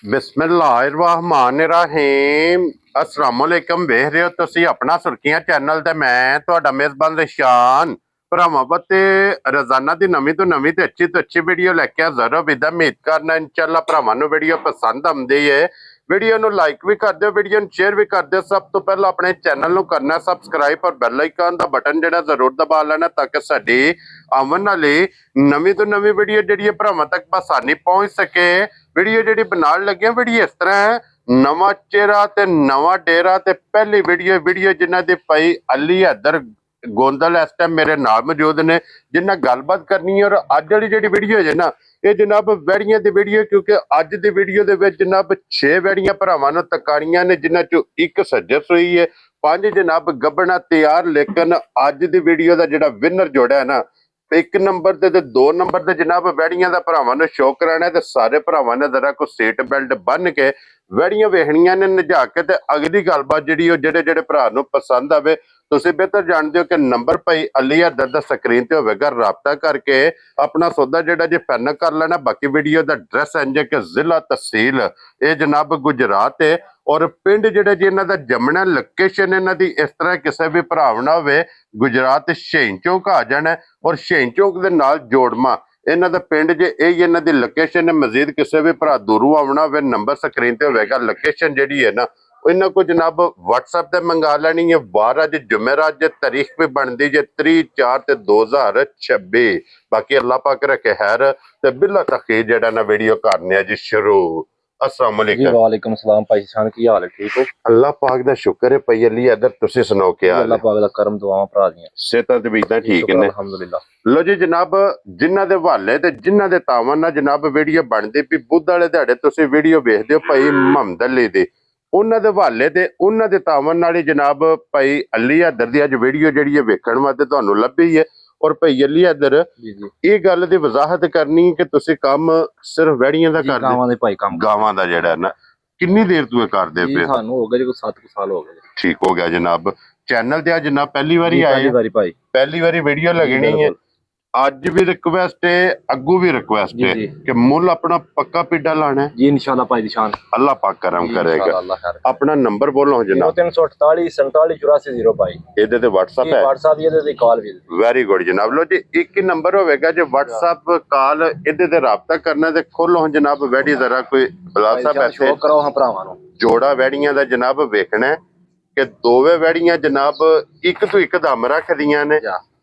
ਬਿਸਮਿल्लाहिर्रहमानिर्रहीम अस्सलाम वालेकुम। ਵੇਖ ਰਹੇ ਹੋ ਤੁਸੀਂ ਆਪਣਾ ਸੁਰਖੀਆਂ ਚੈਨਲ ਤੇ ਮੈਂ ਤੁਹਾਡਾ ਮੇਜ਼ਬਾਨ ਰਿਸ਼ਾਨ। ਭਰਾਵਾਂ ਬੱਤੇ ਰੋਜ਼ਾਨਾ ਦੀ ਨਵੀਂ ਤੋਂ ਨਵੀਂ ਤੇ ਅੱਛੀ ਤੋਂ ਅੱਛੀ ਵੀਡੀਓ ਲੈ ਕੇ ਹਾਜ਼ਰ ਹਾਂ। ਵਿਦ ਉਮੀਦ ਕਰਨਾ ਇਨਸ਼ਾਅੱਲਾ ਭਰਾਵਾਂ ਨੂੰ ਵੀਡੀਓ ਪਸੰਦ ਆਉਂਦੀ ਹੈ। ਵੀਡੀਓ ਨੂੰ ਲਾਈਕ ਵੀ ਕਰ ਦਿਓ, ਵੀਡੀਓ ਨੂੰ ਸ਼ੇਅਰ ਵੀ ਕਰ ਦਿਓ। ਸਭ ਤੋਂ ਪਹਿਲਾਂ ਆਪਣੇ ਚੈਨਲ ਨੂੰ ਕਰਨਾ ਸਬਸਕ੍ਰਾਈਬ ਔਰ ਬੈਲ ਆਈਕਨ ਦਾ ਬਟਨ ਜਿਹੜਾ ਜ਼ਰੂਰ ਦਬਾ ਲੈਣਾ ਤਾਂ ਕਿ ਸਾਡੀ ਆਉਣ ਵਾਲੀ ਨਵੀਂ ਤੋਂ ਨਵੀਂ ਵੀਡੀਓ ਜਿਹੜੀ ਭਰਾਵਾਂ ਤੱਕ ਆਸਾਨੀ ਪਹੁੰਚ ਸਕੇ। ਵੀਡੀਓ ਜਿਹੜੀ ਬਣਾਉਣ ਲੱਗਿਆ ਵੀਡੀਓ ਇਸ ਤਰ੍ਹਾਂ ਹੈ, ਨਵਾਂ ਚਿਹਰਾ ਤੇ ਨਵਾਂ ਡੇਰਾ ਤੇ ਪਹਿਲੀ ਵੀਡੀਓ ਜਿਨ੍ਹਾਂ ਦੀ ਭਾਈ ਅਲੀ ਹੈਦਰ ਗੋਂਦਲ ਇਸ ਟਾਈਮ ਮੇਰੇ ਨਾਲ ਮੌਜੂਦ ਨੇ, ਜਿਨ੍ਹਾਂ ਗੱਲਬਾਤ ਕਰਨੀ ਹੈ। ਔਰ ਅੱਜ ਵਾਲੀ ਜਿਹੜੀ ਵੀਡੀਓ ਹੈ ਨਾ, ਇਹ ਜਨਾਬ ਵੈੜੀਆਂ ਦੀ ਵੀਡੀਓ, ਕਿਉਂਕਿ ਅੱਜ ਦੀ ਵੀਡੀਓ ਦੇ ਵਿੱਚ ਜਨਾਬ 6 ਵੈੜੀਆਂ ਭਰਾਵਾਂ ਨੂੰ ਤਕਾਣੀਆਂ ਨੇ, ਜਿਨ੍ਹਾਂ ਚੋਂ ਇੱਕ ਸੱਜਰ ਸੂਈ ਹੈ, 5 ਜਨਾਬ ਗੱਬਣਾ ਤਿਆਰ। ਲੇਕਿਨ ਅੱਜ ਦੀ ਵੀਡੀਓ ਦਾ ਜਿਹੜਾ ਵਿਨਰ ਜੋੜਾ ਹੈ ਨਾ, 1 ਨੰਬਰ ਤੇ 2 ਨੰਬਰ ਤੇ ਜਨਾਬ ਵੈੜੀਆਂ ਦਾ ਭਰਾਵਾਂ ਨੂੰ ਸ਼ੌਕ ਕਰਾਣਾ ਤੇ ਸਾਰੇ ਭਰਾਵਾਂ ਨੇ ਜ਼ਰਾ ਕੋ ਸੀਟ ਬੈਲਟ ਬੰਨ ਕੇ ਵੈੜੀਆਂ ਵੇਖਣੀਆਂ ਨੇ, ਨਜਾ ਕੇ ਤੇ ਅਗਲੀ ਗੱਲਬਾਤ ਜਿਹੜੀ ਉਹ ਜਿਹੜੇ ਭਰਾ ਨੂੰ ਪਸੰਦ ਆਵੇ। ਤੁਸੀਂ ਬਿਹਤਰ ਜਾਣਦੇ ਹੋ ਕਿ ਨੰਬਰ ਭਾਈ ਅਲੀ ਹੈਦਰ ਦਾ ਸਕਰੀਨ ਤੇ ਹੋਵੇਗਾ, ਰਾਬਤਾ ਕਰਕੇ ਆਪਣਾ ਸੌਦਾ ਜਿਹੜਾ ਜੇ ਫਾਈਨਲ ਕਰ ਲੈਣਾ। ਬਾਕੀ ਵੀਡੀਓ ਦਾ ਐਡਰੈਸ ਇੰਜ ਕਿ ਜ਼ਿਲ੍ਹਾ ਤਹਿਸੀਲ ਇਹ ਜਨਾਬ ਗੁਜਰਾਤ ਹੈ, ਔਰ ਪਿੰਡ ਜਿਹੜੇ ਜੀ ਇਹਨਾਂ ਦਾ ਜਮਣਾ ਲੋਕੇਸ਼ਨ ਇਹਨਾਂ ਦੀ ਇਸ ਤਰ੍ਹਾਂ ਕਿਸੇ ਵੀ ਭਰਾ ਨਾ ਹੋਵੇ ਗੁਜਰਾਤ ਸ਼ਹੀਨ ਚੌਕ ਆ ਜਾਣਾ, ਔਰ ਸ਼ਹੀਨ ਚੌਕ ਦੇ ਨਾਲ ਜੋੜਮਾ ਇਹਨਾਂ ਦਾ ਪਿੰਡ ਜੇ ਇਹ ਇਹਨਾਂ ਦੀ ਲੋਕੇਸ਼ਨ ਹੈ। ਮਜ਼ੀਦ ਕਿਸੇ ਵੀ ਭਰਾ ਦੂਰੋਂ ਆਉਣਾ ਹੋਵੇ ਨੰਬਰ ਸਕਰੀਨ ਤੇ ਹੋਵੇਗਾ। ਲੋਕੇਸ਼ਨ ਜਿਹੜੀ ਹੈ ਨਾ ਇਹਨਾਂ ਕੋ ਜਨਾਬ WhatsApp ਤੇ ਮੰਗਾ ਲੈਣੀ ਹੈ। ਵਾਰ ਅੱਜ ਜੁਮੇਰਾਤ ਜੇ ਤਾਰੀਖ ਵੀ ਬਣਦੀ ਜੇ 3/4 ਤੇ 2026। ਬਾਕੀ ਅੱਲਾਹ ਪਾਕ ਰੱਖੇ ਖੈਰ ਤੇ ਬਿਲਾ ਤਖੀਰ ਜਿਹੜਾ ਨਾ ਵੀਡੀਓ ਕਰਨੇ ਆ ਜੀ ਸ਼ੁਰੂ। अस्सलाम वालेकुम। वालेकुम सलाम भाई शान, की हाल है? ठीक हो? अल्लाह पाक दा शुक्र है भाई अली हैदर, तुसी सुनाओ क्या हाल है? अल्लाह पाक दा करम दुआवां भरा दियां सेहतां ते बीतां ठीक ने अल्हम्दुलिल्लाह। लो जी जनाब, जिन्हां दे हवाले ते जिन्हां दे तावां नाल जनाब वीडियो बनदी पई बुध वाले दिहाड़े तुसी वीडियो वेखदे हो भाई मोहम्मद अली दी, उन्हां दे हवाले ते उन्हां दे तावां नाल जनाब भाई अली हैदर दी अज वीडियो जिहड़ी है वेखण वास्ते तुहानू लभी है। और भाई अली हैदर ਇਹ ਗੱਲ ਦੀ ਵਜ਼ਾਹਤ ਕਰਨੀ ਕਿ ਤੁਸੀਂ ਕੰਮ ਸਿਰਫ ਵੈੜੀਆਂ ਦਾ ਕਰਦੇ? ਗਾਵਾਂ ਦੇ ਭਾਈ ਕੰਮ, ਗਾਵਾਂ ਦਾ ਜਿਹੜਾ ਨਾ ਕਿੰਨੀ ਦੇਰ ਤੋਂ ਇਹ ਕਰਦੇ ਪਏ? ਸਾਨੂੰ ਹੋ ਗਏ ਜੀ 7 ਸਾਲ ਹੋ ਗਏ। ਠੀਕ ਹੋ ਗਿਆ ਜਨਾਬ। ਚੈਨਲ ਤੇ ਅੱਜ ਜਨਾਬ ਪਹਿਲੀ ਵਾਰੀ ਆਏ, ਪਹਿਲੀ ਵਾਰੀ ਭਾਈ, ਪਹਿਲੀ ਵਾਰੀ ਵੀਡੀਓ ਲੱਗਣੀ ਹੈ। ਅੱਜ ਵੀ ਰਿਕਵੈਸਟ ਹੈ, ਅੱਗੂ ਵੀ ਰਿਕਵੈਸਟ ਹੈ ਕਿ ਮੁੱਲ ਆਪਣਾ ਪੱਕਾ ਪਿੱਡਾ ਲਾਣਾ ਹੈ ਜੀ ਇਨਸ਼ਾਅੱਲਾ ਭਾਈ ਦੀ ਸ਼ਾਨ। ਅੱਲਾਹ ਪਾਕ ਕਰਮ ਕਰੇਗਾ। ਆਪਣਾ ਨੰਬਰ ਬੋਲੋ ਜਨਾਬ। 0348 4784 ਭਾਈ। ਇਹਦੇ ਤੇ WhatsApp ਹੈ? WhatsApp ਇਹਦੇ ਤੇ ਕਾਲ ਵੀ। ਵੈਰੀ ਗੁੱਡ ਜਨਾਬ। ਲੋ ਜੀ ਇੱਕ ਹੀ ਨੰਬਰ ਹੋਵੇਗਾ ਜੇ WhatsApp ਕਾਲ ਇਹਦੇ ਤੇ ਰਾਬਤਾ ਕਰਨਾ ਤੇ ਖੋਲੋ ਜਨਾਬ ਵੈੜੀ ਜ਼ਰਾ ਕੋਈ ਬਲਾਸਾ ਪੈਸੇ ਸ਼ੋਅ ਕਰੋ ਹਾਂ ਭਰਾਵਾਂ ਨੂੰ। ਜੋੜਾ ਵੈੜੀਆਂ ਦਾ ਜਨਾਬ ਵੇਖਣਾ ਕਿ ਦੋਵੇਂ ਵੈੜੀਆਂ ਜਨਾਬ ਇੱਕ ਤੋਂ ਇੱਕ ਦਮ ਰੱਖਦੀਆਂ ਨੇ,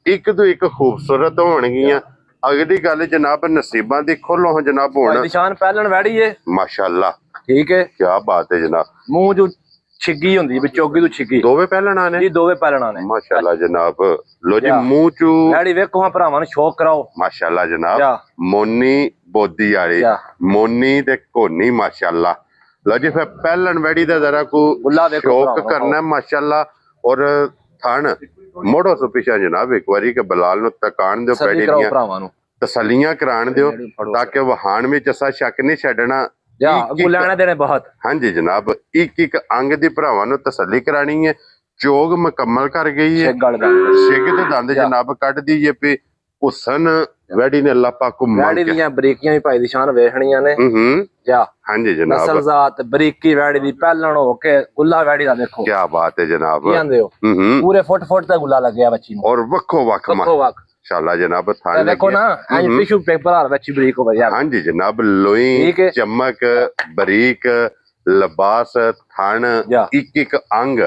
ਇੱਕ ਤੋਂ ਇੱਕ ਖੂਬਸੂਰਤ ਹੋਣਗੀਆਂ। ਅਗਲੀ ਗੱਲ ਜਨਾਬ ਨਸੀਬਾਂ ਦੀ ਖੋਲੋ ਜਨਾਬ। ਹੁਣ ਨਿਸ਼ਾਨ ਪਹਿਲਣ ਵੈੜੀ ਏ ਮਾਸ਼ਾਅੱਲਾ, ਠੀਕ ਹੈ, ਕੀ ਬਾਤ ਹੈ ਜਨਾਬ। ਮੂੰਹ ਜੋ ਛਿੱਗੀ ਹੁੰਦੀ ਵਿਚੋਗੀ ਤੋਂ ਛਿੱਗੀ, ਦੋਵੇਂ ਪਹਿਲਣਾ ਨੇ ਜੀ, ਦੋਵੇਂ ਪਹਿਲਣਾ ਨੇ ਮਾਸ਼ਾਅੱਲਾ ਜਨਾਬ। ਲੋ ਜੀ ਮੂੰਹ ਚੂ ਵੈੜੀ ਵੇਖੋ ਹਾਂ ਭਰਾਵਾਂ ਨੂੰ ਸ਼ੌਕ ਕਰਾਓ। ਮਾਸ਼ਾਅੱਲਾ ਜਨਾਬ। ਮੋਨੀ ਬੋਦੀ ਵਾਲੀ ਮੋਨੀ ਤੇ ਕੋਨੀ ਮਾਸ਼ਾਅੱਲਾ। ਲੋ ਜੀ ਫਿਰ ਪਹਿਲਣ ਵੈੜੀ ਦਾ ਜ਼ਰਾ ਕੋ ਸ਼ੌਕ ਕਰਨਾ ਮਾਸ਼ਾਅੱਲਾ। ਔਰ ਥਣ ਮੋੜੋ ਸੋ ਪਿਛਾ ਜਨਾਬ ਇੱਕ ਵਾਰੀ ਕਿ ਬਲਾਲ ਨੂੰ ਤਕਾਣ ਦਿਓ, ਪੈੜੀ ਦੀਆਂ ਭਰਾਵਾਂ ਨੂੰ ਤਸੱਲੀਆਂ ਕਰਾਣ ਦਿਓ ਤਾਂ ਕਿ ਵਹਾਣ ਵਿੱਚ ਅਸਾ ਸ਼ੱਕ ਨਹੀਂ ਛੱਡਣਾ। ਲੈਣਾ ਦੇਣੇ ਬਹੁਤ। ਹਾਂਜੀ ਜਨਾਬ, ਇੱਕ ਇੱਕ ਅੰਗ ਦੀ ਭਰਾਵਾਂ ਨੂੰ ਤਸੱਲੀ ਕਰਾਣੀ ਹੈ। ਚੋਗ ਮੁਕੰਮਲ ਕਰ ਗਈ ਹੈ, ਛਿੱਗ ਤੇ ਦੰਦ ਜਨਾਬ ਕੱਢਦੀ ਜੇ ਪਈ। ਹੁਸਨ ਵੈੜੀ ਨੇ ਅੱਲਾਹ ਪਾਕ ਕੋ ਮੰਗ ਵੈੜੀ ਦੀਆਂ ਬਰੀਕੀਆਂ ਵੀ ਭਾਈ ਦੀ ਸ਼ਾਨ ਵੇਖਣੀਆਂ ਨੇ। ਹਾਂਜੀ ਜਨਾਬ, ਨਸਲ ਜ਼ਾਤ ਬਰੀਕੀ ਵੈੜੀ ਦੀ ਪਹਿਲਣ ਹੋ ਕੇ ਗੁੱਲਾ ਵੈੜੀ ਦਾ ਦੇਖੋ। ਕੀ ਬਾਤ ਹੈ ਜਨਾਬ। ਕੀ ਆਂਦੇ ਹੋ ਪੂਰੇ ਫੁੱਟ ਦਾ ਗੁੱਲਾ ਲੱਗਿਆ ਬੱਚੀ ਨੂੰ, ਔਰ ਵੱਖੋ ਵੱਖ ਮਾਸ਼ਾਅੱਲਾ ਜਨਾਬ। ਥਾਂ ਦੇਖੋ ਨਾ ਐਂ ਟਿਸ਼ੂ ਪੇਪਰ ਆ ਬੱਚੀ ਬਰੀਕ ਹੋ ਗਿਆ। ਹਾਂਜੀ ਜਨਾਬ, ਲੋਈ ਚਮਕ ਬਰੀਕ ਲਿਬਾਸ ਥਣ ਇੱਕ ਇੱਕ ਅੰਗ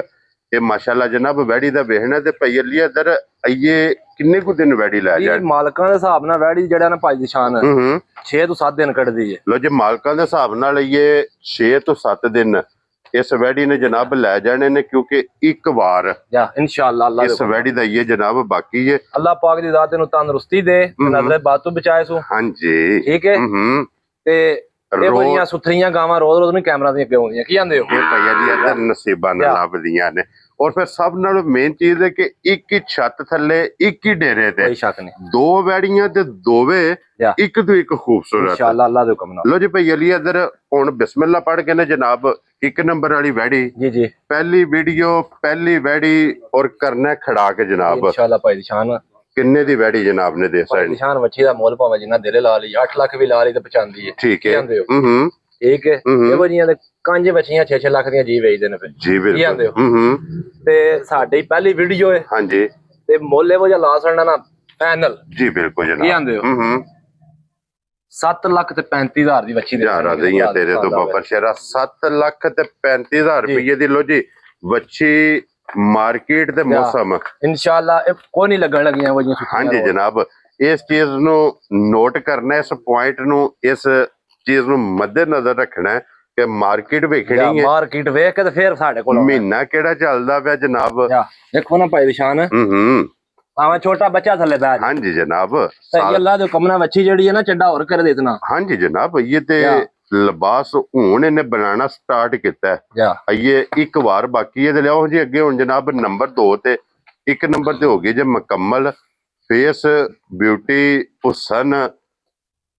ਇਹ ਮਾਸ਼ਾਅੱਲਾ ਜਨਾਬ ਵੈੜੀ ਦਾ ਵੇਖਣਾ। ਤੇ ਭਾਈ ਅਲੀ ਹੈਦਰ ਇਹ ਕਿੰਨੇ ਕੁ ਦਿਨ ਵੈੜੀ ਲੈ ਜਾ? ਮਾਲਕਾਂ ਦੇ ਹਿਸਾਬ ਨਾਲ ਵੈੜੀ ਜਿਹੜਾ ਨਾ ਭਾਈ ਦੀ ਸ਼ਾਨ 6 ਤੋਂ 7 ਦਿਨ ਕੱਢਦੀ ਹੈ। ਲੋ ਜੀ ਮਾਲਕਾਂ ਦੇ ਹਿਸਾਬ ਨਾਲ ਇਹ 6 ਤੋਂ 7 ਦਿਨ ਇਸ ਵੈੜੀ ਨੇ ਜਨਾਬ ਲੈ ਜਾਣੇ ਨੇ, ਕਿਉਂਕਿ ਇੱਕ ਵਾਰ ਇਨਸ਼ਾਅੱਲਾ ਅੱਲਾਹ ਇਸ ਵੈੜੀ ਦਾ ਇਹ ਜਨਾਬ ਬਾਕੀ ਹੈ। ਅੱਲਾਹ ਪਾਕ ਦੀ ਜ਼ਾਤ ਨੂੰ ਤੰਦਰੁਸਤੀ ਦੇ, ਨਜ਼ਰੇ ਬਾਤ ਤੋਂ ਬਚਾਏ ਸੋ। ਹਾਂਜੀ ਠੀਕ ਹੈ। ਤੇ ਇਹ ਬੜੀਆਂ ਸੁਥਰੀਆਂ ਗਾਵਾਂ ਰੋਜ਼ ਨਹੀਂ ਕੈਮਰਾ ਦੀਆਂ ਕਿਉਂ ਆਉਂਦੀਆਂ? ਕੀ ਆਂਦੇ ਹੋ? ਇਹ ਭਾਈ ਅਲੀ ਹੈਦਰ ਨਸੀਬਾਂ ਨਾਲ ਲੱਭਦੀਆਂ ਨੇ। ਔਰ ਫਿਰ ਸਭ ਨਾਲੋਂ ਮੇਨ ਚੀਜ਼ ਹੈ ਕਿ ਇੱਕ ਹੀ ਛੱਤ ਥੱਲੇ ਇੱਕ ਹੀ ਡੇਰੇ ਤੇ ਦੋ ਵੈੜੀਆਂ ਤੇ ਦੋਵੇਂ ਇੱਕ ਤੋਂ ਇੱਕ ਖੂਬਸੂਰਤ ਇਨਸ਼ਾਅੱਲਾ ਅੱਲਾਹ ਦੇ ਹੁਕਮ ਨਾਲ। ਲੋ ਜੀ ਭਾਈ ਅਲੀ ਹੈਦਰ ਹੁਣ ਬਿਸਮਿਲ੍ਲਾ ਪੜ੍ਹ ਕੇ ਨੇ ਜਨਾਬ 1 ਨੰਬਰ ਵਾਲੀ ਵੈੜੀ ਜੀ ਪਹਿਲੀ ਵੀਡੀਓ ਪਹਿਲੀ ਵੈੜੀ ਔਰ ਕਰਨਾ ਖੜਾ ਕੇ ਜਨਾਬ ਇਨਸ਼ਾਅੱਲਾ ਭਾਈ ਦੀ ਸ਼ਾਨ। ਕਿੰਨੇ ਦੀ ਵੈੜੀ ਜਨਾਬ ਨੇ ਦੇ ਸਾਈਡ? ਨਿਸ਼ਾਨ ਵੱਛੀ ਦਾ ਮੁੱਲ ਭਾਵੇਂ ਜਿੰਨਾ ਦਿਲੇ ਲਾ ਲਈ 8 ਲੱਖ ਵੀ ਲਾ ਲਈ ਤੇ ਪਹੁੰਚਾਉਂਦੀ ਹੈ। ਠੀਕ ਹੈ। ਠੀਕ ਹੈ ਇਹੋ ਜਿਹੀਆਂ ਦੇ ਕੰਜ ਬੱਚੀਆਂ 6-6 ਲੱਖ ਦੀਆਂ ਜੀ ਵੇਚਦੇ ਨੇ ਫਿਰ ਜੀ ਬਿਲਕੁਲ ਤੇ ਸਾਡੀ ਪਹਿਲੀ ਵੀਡੀਓ ਹੈ ਹਾਂਜੀ ਤੇ ਮੁੱਲ ਇਹੋ ਜਿਹਾ ਲਾ ਛੱਡਣਾ ਨਾ ਫਾਈਨਲ ਜੀ ਬਿਲਕੁਲ ਕੀ ਜਨਾਬ ਆਂਦੇ ਹੋ 7,35,000 ਦੀ ਬੱਚੀ ਯਾਰ ਰਹੀਆਂ ਤੇਰੇ ਤੋਂ ਬਾਬਾ ਸ਼ੇਰਾ 7,35,000 ਰੁਪਏ ਦੀ ਲੋ ਜੀ ਬੱਚੀ ਮਾਰਕੀਟ ਦੇ ਮੌਸਮ ਇਨਸ਼ਾਅੱਲਾ ਇਹ ਕੋਈ ਨਹੀਂ ਲੱਗਣ ਲੱਗੀਆਂ ਉਹ ਜਿਹੀਆਂ ਹਾਂਜੀ ਜਨਾਬ ਇਸ ਚੀਜ਼ ਨੂੰ ਨੋਟ ਕਰਨਾ ਇਸ ਪੁਆਇੰਟ ਨੂੰ ਇਸ ਚੀਜ਼ ਨੂੰ ਮੱਦੇ ਨਜ਼ਰ ਰੱਖਣਾ ਹੈ ਕਿ ਮਾਰਕੀਟ ਵੇਖਣੀ ਹੈ ਮਾਰਕੀਟ ਵੇਖ ਕੇ ਤੇ ਫਿਰ ਸਾਡੇ ਕੋਲ ਮਹੀਨਾ ਕਿਹੜਾ ਚੱਲਦਾ ਪਿਆ ਜਨਾਬ ਦੇਖੋ ਨਾ ਭਾਈ ਨਿਸ਼ਾਨ ਆਵਾ ਛੋਟਾ ਬੱਚਾ ਥੱਲੇ ਬੈਠ ਹਾਂਜੀ ਜਨਾਬ ਤੇ ਅੱਲਾਹ ਦੇ ਹੁਕਮ ਨਾਲ ਬੱਚੀ ਜਿਹੜੀ ਹੈ ਨਾ ਚੱਡਾ ਹੋਰ ਕਰ ਦੇ ਦੇਣਾ ਹਾਂਜੀ ਜਨਾਬ ਇਹ ਤੇ ਲਿਬਾਸ ਹੁਣ ਇਹਨੇ ਬਣਾਉਣਾ ਸਟਾਰਟ ਕੀਤਾ ਹੈ ਇਹ ਇੱਕ ਵਾਰ ਬਾਕੀ ਹੈ ਤੇ ਲਿਆਓ ਜੀ ਅੱਗੇ ਹੁਣ ਜਨਾਬ ਨੰਬਰ 2 ਤੇ ਇੱਕ ਨੰਬਰ ਤੇ ਹੋ ਗਈ ਜੇ ਮੁਕੰਮਲ ਫੇਸ ਬਿਊਟੀ ਹੁਸਨ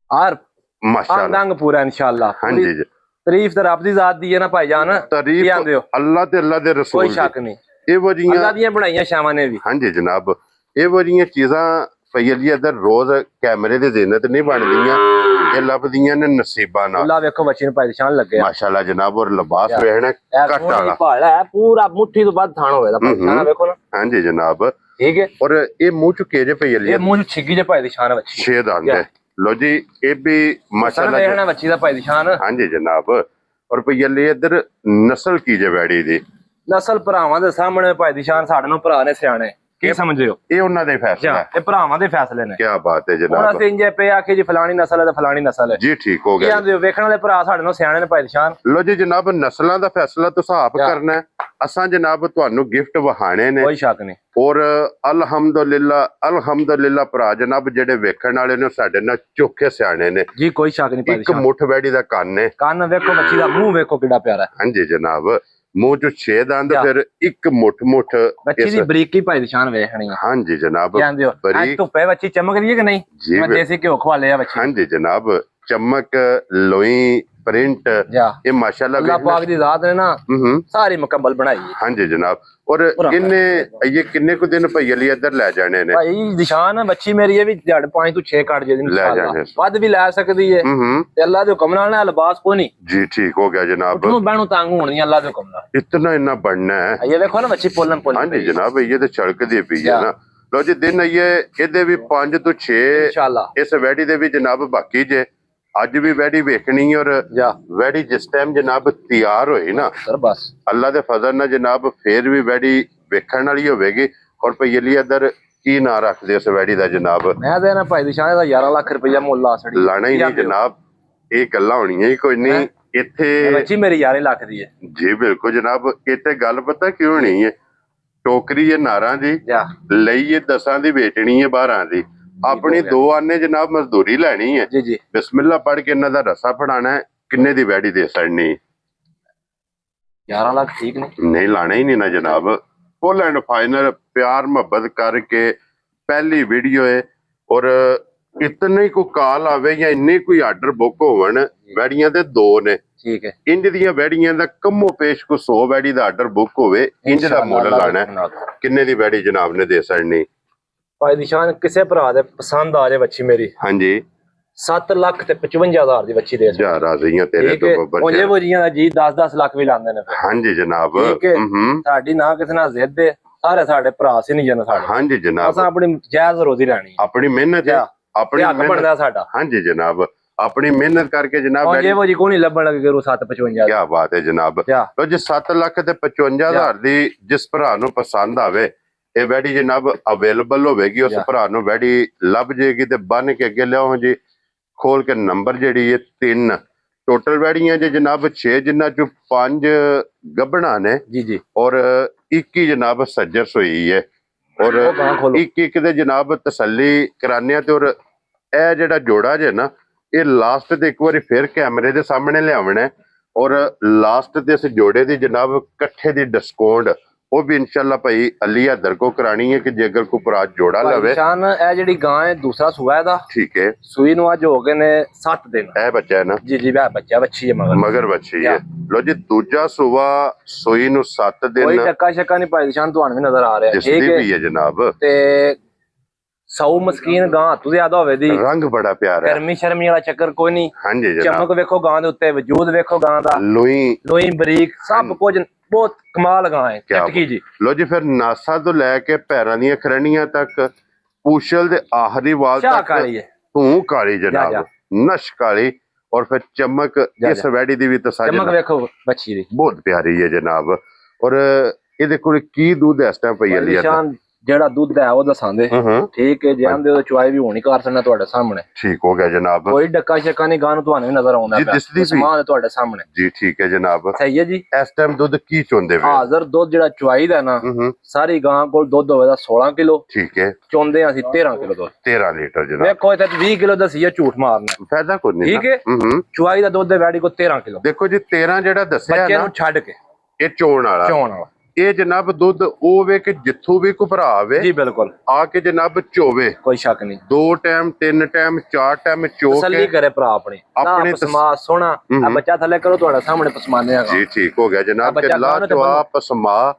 ਔਰ ਮਾਸ਼ਾਅੱਲਾ ਰੰਗ ਪੂਰਾ ਇਨਸ਼ਾਅੱਲਾ ਹਾਂਜੀ ਜੀ ਤਾਰੀਫ ਤੇ ਰੱਬ ਦੀ ਜ਼ਾਤ ਦੀ ਹੈ ਨਾ ਭਾਈ ਜਾਨ ਤਾਰੀਫ ਅੱਲਾਹ ਤੇ ਅੱਲਾਹ ਦੇ ਰਸੂਲ ਕੋਈ ਸ਼ੱਕ ਨਹੀਂ ਇਹੋ ਜਿਹੀਆਂ ਅੱਲਾਹ ਦੀਆਂ ਬਣਾਈਆਂ ਸ਼ਾਮਾਂ ਨੇ ਵੀ ਹਾਂਜੀ ਜਨਾਬ ਇਹੋ ਜਿਹੀਆਂ ਚੀਜ਼ਾਂ ਪਈਆਂ ਇੱਧਰ ਰੋਜ਼ ਕੈਮਰੇ ਦੇ ਜ਼ਿੰਨਤ ਨਹੀਂ ਬਣਦੀਆਂ ਇਹ ਲੱਭਦੀਆਂ ਨੇ ਨਸੀਬਾਂ ਨਾਲ ਅੱਲਾ ਵੇਖੋ ਬੱਚੇ ਨੂੰ ਭਾਈ ਨਿਸ਼ਾਨ ਲੱਗੇ ਮਾਸ਼ਾਅੱਲਾ ਜਨਾਬ ਔਰ ਲਿਬਾਸ ਵੇਖਣਾ ਕੱਟ ਵਾਲਾ ਭਾਲਾ ਹੈ ਪੂਰਾ ਮੁੱਠੀ ਤੋਂ ਵੱਧ ਥਾਣ ਹੋਵੇਗਾ ਭਾਈ ਨਿਸ਼ਾਨ ਵੇਖੋ ਨਾ ਹਾਂਜੀ ਜਨਾਬ ਠੀਕ ਹੈ ਔਰ ਇਹ ਮੂੰਹ ਚੁੱਕੇ ਜੇ ਪਈ ਇਹ ਮੂੰਹ ਛਿੱਗੀ ਜੇ ਭਾਈ ਨਿਸ਼ਾਨ ਬੱਚੀ 6 ਦੰਦ ਹੈ ਲੋ ਜੀ ਇਹ ਵੀ ਮਾਸ਼ਾਅੱਲਾ ਵੇਖਣਾ ਬੱਚੀ ਦਾ ਭਾਈ ਨਿਸ਼ਾਨ ਹਾਂਜੀ ਜਨਾਬ ਔਰ ਪਈਲੇ ਇੱਧਰ ਨਸਲ ਕੀ ਜੇ ਵੈੜੀ ਦੀ ਨਸਲ ਭਰਾਵਾਂ ਦੇ ਸਾਹਮਣੇ ਭਾਈ ਨਿਸ਼ਾਨ ਸਾਡੇ ਨੂੰ ਭਰਾ ਨੇ ਸਿਆਣੇ ਕੀ ਸਮਝਦੇ ਹੋ ਇਹ ਉਹਨਾਂ ਦੇ ਫੈਸਲਾ ਹੈ ਇਹ ਭਰਾਵਾਂ ਦੇ ਫੈਸਲੇ ਨੇ ਕੀ ਬਾਤ ਹੈ ਹੁਣ ਜਨਾਬ ਅਸੀਂ ਇੰਜੇ ਪੇ ਆਖੇ ਜੀ ਫਲਾਣੀ ਨਸਲ ਹੈ ਤੇ ਫਲਾਣੀ ਨਸਲ ਹੈ ਜੀ ਠੀਕ ਹੋ ਕੀ ਗਿਆ ਆਂਦੇ ਵੇਖਣ ਵਾਲੇ ਭਰਾ ਸਾਡੇ ਨੂੰ ਸਿਆਣੇ ਨੇ ਭਾਈ ਨਿਸ਼ਾਨ ਲੋ ਜੀ ਜਨਾਬ ਨਸਲਾਂ ਦਾ ਫੈਸਲਾ ਤੁਸੀਂ ਆਪ ਕਰਨਾ ਹੈ ਅਸਾਂ ਜਨਾਬ ਤੁਹਾਨੂੰ ਗਿਫਟ ਵਹਾਣੇ ਨੇ ਕੋਈ ਸ਼ੱਕ ਨਹੀਂ ਔਰ ਅਲਹਮਦੁਲਿਲਾ ਭਰਾ ਜਨਾਬ ਜਿਹੜੇ ਵੇਖਣ ਵਾਲੇ ਨੇ ਸਾਡੇ ਨਾਲ ਚੋਖੇ ਸਿਆਣੇ ਨੇ ਜੀ ਕੋਈ ਸ਼ੱਕ ਨਹੀਂ ਭਾਈ ਇੱਕ ਮੁੱਠ ਵੈੜੀ ਦਾ ਕੰਨ ਹੈ ਕੰਨ ਵੇਖੋ ਬੱਚੀ ਦਾ ਮੂੰਹ ਵੇਖੋ ਕਿੱਡਾ ਪਿਆਰਾ ਹੈ ਹਾਂਜੀ ਜਨਾਬ ਮੂੰਹ ਚ 6 ਦੰਦ ਫਿਰ ਇੱਕ ਮੁੱਠ ਬੱਚੀ ਦੀ ਬਰੀਕੀ ਭਾਈ ਨਿਸ਼ਾਨ ਵੇਖਣੀ ਹੈ ਹਾਂਜੀ ਜਨਾਬ ਕਹਿੰਦੇ ਹੋ ਅੱਜ ਧੁੱਪੇ ਬੱਚੀ ਚਮਕਦੀ ਹੈ ਕਿ ਨਹੀਂ ਮੈਂ ਦੇਸੀ ਘਿਓ ਖਵਾਲੇ ਆ ਬੱਚੀ ਹਾਂਜੀ ਜਨਾਬ ਚਮਕ ਲੋਈ ਪ੍ਰਿੰਟ ਇਹ ਮਾਸ਼ਾਅੱਲਾ ਅੱਲਾਹ ਪਾਕ ਦੀ ਜ਼ਾਤ ਨੇ ਨਾ ਸਾਰੀ ਮੁਕੰਮਲ ਬਣਾਈ ਹੈ ਹਾਂਜੀ ਜਨਾਬ ਔਰ ਇਹਨੇ ਇਹ ਕਿੰਨੇ ਕੁ ਦਿਨ ਪਈ ਲਈ ਇੱਧਰ ਲੈ ਜਾਣੇ ਨੇ ਭਾਈ ਨਿਸ਼ਾਨ ਬੱਚੀ ਮੇਰੀ ਇਹ ਵੀ 5 ਤੋਂ 6 ਕੱਢ ਜੇ ਇਨਸ਼ਾਅੱਲਾ ਵੱਧ ਵੀ ਲੈ ਸਕਦੀ ਹੈ ਤੇ ਅੱਲਾਹ ਦੇ ਹੁਕਮ ਨਾਲ ਲਿਬਾਸ ਕੋ ਨਹੀਂ ਜੀ ਠੀਕ ਹੋ ਗਿਆ ਜਨਾਬ ਉਹਨੂੰ ਬਹਿਣੋਂ ਤੰਗ ਹੋਣੀ ਅੱਲਾਹ ਦੇ ਹੁਕਮ ਨਾਲ ਇਤਨਾ ਇੰਨਾ ਬਣਨਾ ਹੈ ਇਹ ਵੇਖੋ ਨਾ ਬੱਚੀ ਪੋਲਨ ਹਾਂਜੀ ਜਨਾਬ ਇਹ ਤੇ ਛੜਕਦੀ ਪਈ ਹੈ ਨਾ ਲੋ ਜੀ ਦਿਨ ਇਹਦੇ ਵੀ 5 ਤੋਂ 6 ਇਨਸ਼ਾਅੱਲਾ ਇਸ ਵੈੜੀ ਦੇ ਵੀ ਜਨਾਬ ਬਾਕੀ ਜੇ ਅੱਜ ਵੀ ਵੈੜੀ ਵੇਖਣੀ ਔਰ ਵੈੜੀ ਜਿਸ ਟਾਈਮ ਜਨਾਬ ਤਿਆਰ ਹੋਈ ਨਾ ਸਰ ਬਸ ਅੱਲਾ ਦੇ ਫਜ਼ਲ ਨਾਲ ਜਨਾਬ ਫੇਰ ਵੀ ਵੈੜੀ ਵੇਖਣ ਵਾਲੀ ਹੋਵੇਗੀ ਔਰ ਪਈਲੀ ਇੱਧਰ ਕੀ ਨਾਂ ਰੱਖਦੇ ਉਸ ਵੈੜੀ ਦਾ ਜਨਾਬ ਮੈਂ ਤੇ ਨਾ ਭਾਈ ਨਿਸ਼ਾਨ ਦਾ 11 ਲੱਖ ਰੁਪਇਆ ਮੁੱਲ ਲਾ ਛੜੀ ਲਾਣਾ ਹੀ ਨਹੀਂ ਜਨਾਬ ਇਹ ਗੱਲਾਂ ਹੋਣੀਆਂ ਹੀ ਕੋਈ ਨਹੀਂ ਇੱਥੇ ਬੱਚੀ ਮੇਰੀ 11 ਲੱਖ ਦੀ ਹੈ ਜੀ ਬਿਲਕੁਲ ਜਨਾਬ ਇੱਥੇ ਗੱਲ ਪਤਾ ਕਿਉਂ ਹੋਣੀ ਹੈ ਟੋਕਰੀ ਹੈ ਨਾਰਾਂ ਦੀ ਲਈ ਇਹ 10 ਦੀ ਵੇਚਣੀ ਹੈ 12 ਦੀ ਆਪਣੀ 2 ਆਨੇ ਜਨਾਬ ਮਜ਼ਦੂਰੀ ਲੈਣੀ ਹੈ ਜੀ ਜੀ ਬਿਸਮਿਲ੍ਲਾ ਪੜ ਕੇ ਇਹਨਾਂ ਦਾ ਰਸਾ ਫੜਾਣਾ ਹੈ ਕਿੰਨੇ ਦੀ ਵੈੜੀ ਦੇ ਸੜਨੀ 11 ਲੱਖ ਠੀਕ ਨਹੀਂ ਲਾਣਾ ਹੀ ਨਹੀਂ ਨਾ ਜਨਾਬ ਫੁੱਲ ਐਂਡ ਫਾਈਨਲ ਪਿਆਰ ਮੁਹੱਬਤ ਕਰਕੇ ਪਹਿਲੀ ਵੀਡੀਓ ਹੈ ਔਰ ਇਤਨੇ ਕੋ ਕਾਲ ਆਵੇ ਜਾਂ ਇੰਨੇ ਕੋਈ ਆਰਡਰ ਬੁੱਕ ਹੋਵਣ ਵੈੜੀਆਂ ਦੇ 2 ਨੇ ਠੀਕ ਹੈ ਇੰਜ ਦੀਆਂ ਵੈੜੀਆਂ ਦਾ ਕੰਮੋ ਪੇਸ਼ ਕੋ 100 ਵੈੜੀ ਦਾ ਆਰਡਰ ਬੁੱਕ ਹੋਵੇ ਇੰਜ ਦਾ ਮੁੱਲ ਲਾਣਾ ਕਿੰਨੇ ਦੀ ਵੈੜੀ ਜਨਾਬ ਨੇ ਦੇ ਸੜਨੀ ਭਾਈ ਨਿਸ਼ਾਨ ਕਿਸੇ ਭਰਾ ਦੇ ਪਸੰਦ ਆ ਜਾਏ ਬੱਚੀ ਮੇਰੀ ਹਾਂਜੀ 7 ਲੱਖ ਤੇ 55,000 ਦੀ ਬੱਚੀ ਦੇ ਜਾ ਰਾਜ਼ੀਆਂ ਤੇਰੇ ਤੋਂ ਬੱਬਰ ਉਹ ਜੇ ਵਜੀਆਂ ਦਾ ਜੀ 10-10 ਲੱਖ ਵੀ ਲਾਉਂਦੇ ਨੇ ਹਾਂਜੀ ਜਨਾਬ ਸਾਡੀ ਨਾ ਕਿਸੇ ਨਾਲ ਜ਼ਿੱਦ ਹੈ ਸਾਰੇ ਸਾਡੇ ਭਰਾ ਸੀ ਨਹੀਂ ਜਨ ਸਾਡੇ ਹਾਂਜੀ ਜਨਾਬ ਅਸਾਂ ਆਪਣੀ ਜਾਇਜ਼ ਰੋਜ਼ੀ ਲੈਣੀ ਆਪਣੀ ਮਿਹਨਤ ਆਪਣੀ ਹੱਕ ਬਣਦਾ ਸਾਡਾ ਹਾਂਜੀ ਜਨਾਬ ਆਪਣੀ ਮਿਹਨਤ ਕਰਕੇ ਜਨਾਬ ਜੇ ਵਜੀ ਕੋਈ ਨਹੀਂ ਲੱਭਣ ਲੱਗੇ ਕਰੂ 755 ਕੀ ਬਾਤ ਹੈ ਜਨਾਬ ਲੋ ਜੀ 7 ਲੱਖ ਤੇ 55,000 ਦੀ ਜਿਸ ਭਰਾ ਨੂੰ ਪਸੰਦ ਆਵੇ ਇਹ ਵੈੜੀ ਜਨਾਬ ਅਵੇਲੇਬਲ ਹੋਵੇਗੀ ਉਸ ਭਰਾ ਨੂੰ ਵੈੜੀ ਲੱਭ ਜੇਗੀ ਤੇ ਬੰਨ ਕੇ ਅੱਗੇ ਲਿਆਓ ਜੀ ਖੋਲ ਕੇ ਨੰਬਰ ਜਿਹੜੀ ਹੈ 3 ਟੋਟਲ ਵੈੜੀਆਂ ਜੇ ਜਨਾਬ 6 ਜਿੰਨਾ ਚੋਂ 5 ਗੱਭਣਾ ਨੇ ਜੀ ਜੀ ਔਰ 21 ਜਨਾਬ ਸੱਜਰ ਹੋਈ ਹੈ ਔਰ 21 ਦੇ ਜਨਾਬ ਤਸੱਲੀ ਕਰਾਨਿਆਂ ਤੇ ਔਰ ਇਹ ਜਿਹੜਾ ਜੋੜਾ ਜੇ ਨਾ ਇਹ ਲਾਸਟ ਤੇ ਇੱਕ ਵਾਰੀ ਫਿਰ ਕੈਮਰੇ ਦੇ ਸਾਹਮਣੇ ਲਿਆਵਣਾ ਔਰ ਲਾਸਟ ਤੇ ਇਸ ਜੋੜੇ ਦੀ ਜਨਾਬ ਇਕੱਠੇ ਦੀ ਡਿਸਕਾਊਂਟ ਉਹ ਵੀ ਇਨਸ਼ਾਅੱਲਾ ਭਾਈ ਅਲੀ ਹਦਰ ਕੋ ਕਰਾਣੀ ਹੈ ਕਿ ਜੇਕਰ ਕੋ ਪ੍ਰਾਜ ਜੋੜਾ ਲਵੇ ਨਿਸ਼ਾਨ ਇਹ ਜਿਹੜੀ ਗਾਂ ਹੈ ਦੂਸਰਾ ਸੂਆ ਇਹਦਾ ਠੀਕ ਹੈ ਸੂਈ ਨੂੰ ਅੱਜ ਹੋ ਗਏ ਨੇ 7 ਦਿਨ ਇਹ ਬੱਚਾ ਹੈ ਨਾ ਜੀ ਜੀ ਬੱਚਾ ਬੱਚੀ ਹੈ ਮਗਰ ਬੱਚੀ ਹੈ ਲੋ ਜੀ ਦੂਜਾ ਸੂਆ ਸੂਈ ਨੂੰ 7 ਦਿਨ ਕੋਈ ਟੱਕਾ ਸ਼ੱਕਾ ਨਹੀਂ ਭਾਈ ਨਿਸ਼ਾਨ ਤੁਹਾਨੂੰ ਵੀ ਨਜ਼ਰ ਆ ਰਿਹਾ ਜਿਸਦੀ ਵੀ ਹੈ ਜਨਾਬ ਤੇ 100 ਮਸਕੀਨ ਗਾਂ ਤੂੰ ਜ਼ਿਆਦਾ ਹੋਵੇ ਦੀ, ਰੰਗ ਬੜਾ ਪਿਆਰਾ ਹੈ। ਗਰਮੀ ਸ਼ਰਮੀ ਵਾਲਾ ਚੱਕਰ ਕੋਈ ਨਹੀਂ। ਹਾਂਜੀ ਜਨਾਬ, ਚਮਕ ਵੇਖੋ ਗਾਂ ਦੇ ਉੱਤੇ, ਵਜੂਦ ਵੇਖੋ ਗਾਂ ਦਾ, ਲੋਈ ਬਰੀਕ ਸਭ ਕੁਝ ਬਹੁਤ ਕਮਾਲ ਗਾਂ ਹੈ ਚਟਕੀ ਜੀ। ਲੋ ਜੀ ਫਿਰ ਨਾਸਾ ਤੋਂ ਲੈ ਕੇ ਪੈਰਾਂ ਦੀਆਂ ਖਰਣੀਆਂ ਤੱਕ, ਪੂਛਲ ਦੇ ਆਖਰੀ ਵਾਲ ਚਾਹ ਤੱਕ ਕਾਲੀ ਹੈ, ਧੂੰ ਕਾਲੀ ਜਨਾਬ, ਨਸ਼ ਕਾਲੀ, ਔਰ ਫਿਰ ਚਮਕ ਇਸ ਵੈੜੀ ਦੀ ਵੀ ਤਸਾਜ, ਚਮਕ ਵੇਖੋ ਬੱਚੀ ਦੀ ਬਹੁਤ ਪਿਆਰੀ ਹੈ ਜਨਾਬ। ਔਰ ਇਹਦੇ ਕੋਲ ਕੀ ਦੁੱਧ ਇਸ ਟਾਈਮ ਪਈ ਜਾਂਦੀ ਹੈ? ਜਿਹੜਾ ਦੁੱਧ ਹੈ ਉਹ ਦੱਸਾਂਦੇ, ਠੀਕ ਹੈ ਜੀ, ਆਂਦੇ ਉਹ ਚੁਆਈ ਵੀ ਹੋਣੀ ਕਰ ਸਕਣਾ ਤੁਹਾਡੇ ਸਾਹਮਣੇ। ਠੀਕ ਹੋ ਗਿਆ ਜਨਾਬ, ਕੋਈ ਡੱਕਾ ਸ਼ੱਕਾ ਨਹੀਂ, ਗਾਂ ਨੂੰ ਤੁਹਾਨੂੰ ਵੀ ਨਜ਼ਰ ਆਉਂਦਾ ਜੀ, ਸਮਾਨ ਤੁਹਾਡੇ ਸਾਹਮਣੇ ਜੀ। ਠੀਕ ਹੈ ਜਨਾਬ, ਸਹੀ ਹੈ ਜੀ। ਇਸ ਟਾਈਮ ਦੁੱਧ ਕੀ ਚੋਂਦੇ ਵੇ? ਹਾਜ਼ਰ ਦੁੱਧ ਜਿਹੜਾ ਚੁਆਈ ਦਾ ਨਾ, ਸਾਰੀ ਗਾਂ ਕੋਲ ਦੁੱਧ ਹੋਵੇਗਾ 16 ਕਿਲੋ। ਠੀਕ ਹੈ, ਚੋਂਦੇ ਅਸੀਂ 13 ਕਿਲੋ ਦੁੱਧ। 13 ਲੀਟਰ ਜਨਾਬ। ਵੇਖੋ ਇੱਥੇ 20 ਕਿਲੋ ਦਸੀਏ, ਝੂਠ ਮਾਰਨਾ ਫਾਇਦਾ ਕੋਈ ਨਹੀਂ। ਠੀਕ ਹੈ, ਚੁਆਈ ਦਾ ਦੁੱਧ ਹੈ ਵੈੜੀ ਕੋ 13 ਕਿਲੋ। ਦੇਖੋ ਜੀ 13 ਜਿਹੜਾ ਦੱਸਿਆ ਬੱਚੇ ਨਾ, ਨੂੰ ਛੱਡ ਕੇ ਇਹ ਚੋਣ ਵਾਲਾ ਇਹ ਜਨਾਬ ਦੁੱਧ ਉਹ ਵੇ ਕਿ ਜਿੱਥੋਂ ਵੀ ਘਬਰਾ ਆਵੇ ਜੀ, ਬਿਲਕੁਲ ਆ ਕੇ ਜਨਾਬ ਚੋਵੇ, ਕੋਈ ਸ਼ੱਕ ਨਹੀਂ। 2 ਟਾਈਮ 3 ਟਾਈਮ 4 ਟਾਈਮ ਚੋ ਕੇ ਤਸੱਲੀ ਕਰੇ ਭਰਾ ਆਪਣੀ ਪਸਮਾ ਸੋਹਣਾ ਆ ਬੱਚਾ ਥੱਲੇ ਕਰੋ ਤੁਹਾਡੇ ਸਾਹਮਣੇ ਪਸਮਾਨੇ ਆ ਜੀ। ਠੀਕ ਹੋ ਗਿਆ ਜਨਾਬ, ਕਿ ਲਾ ਚਵਾ ਪਸਮਾ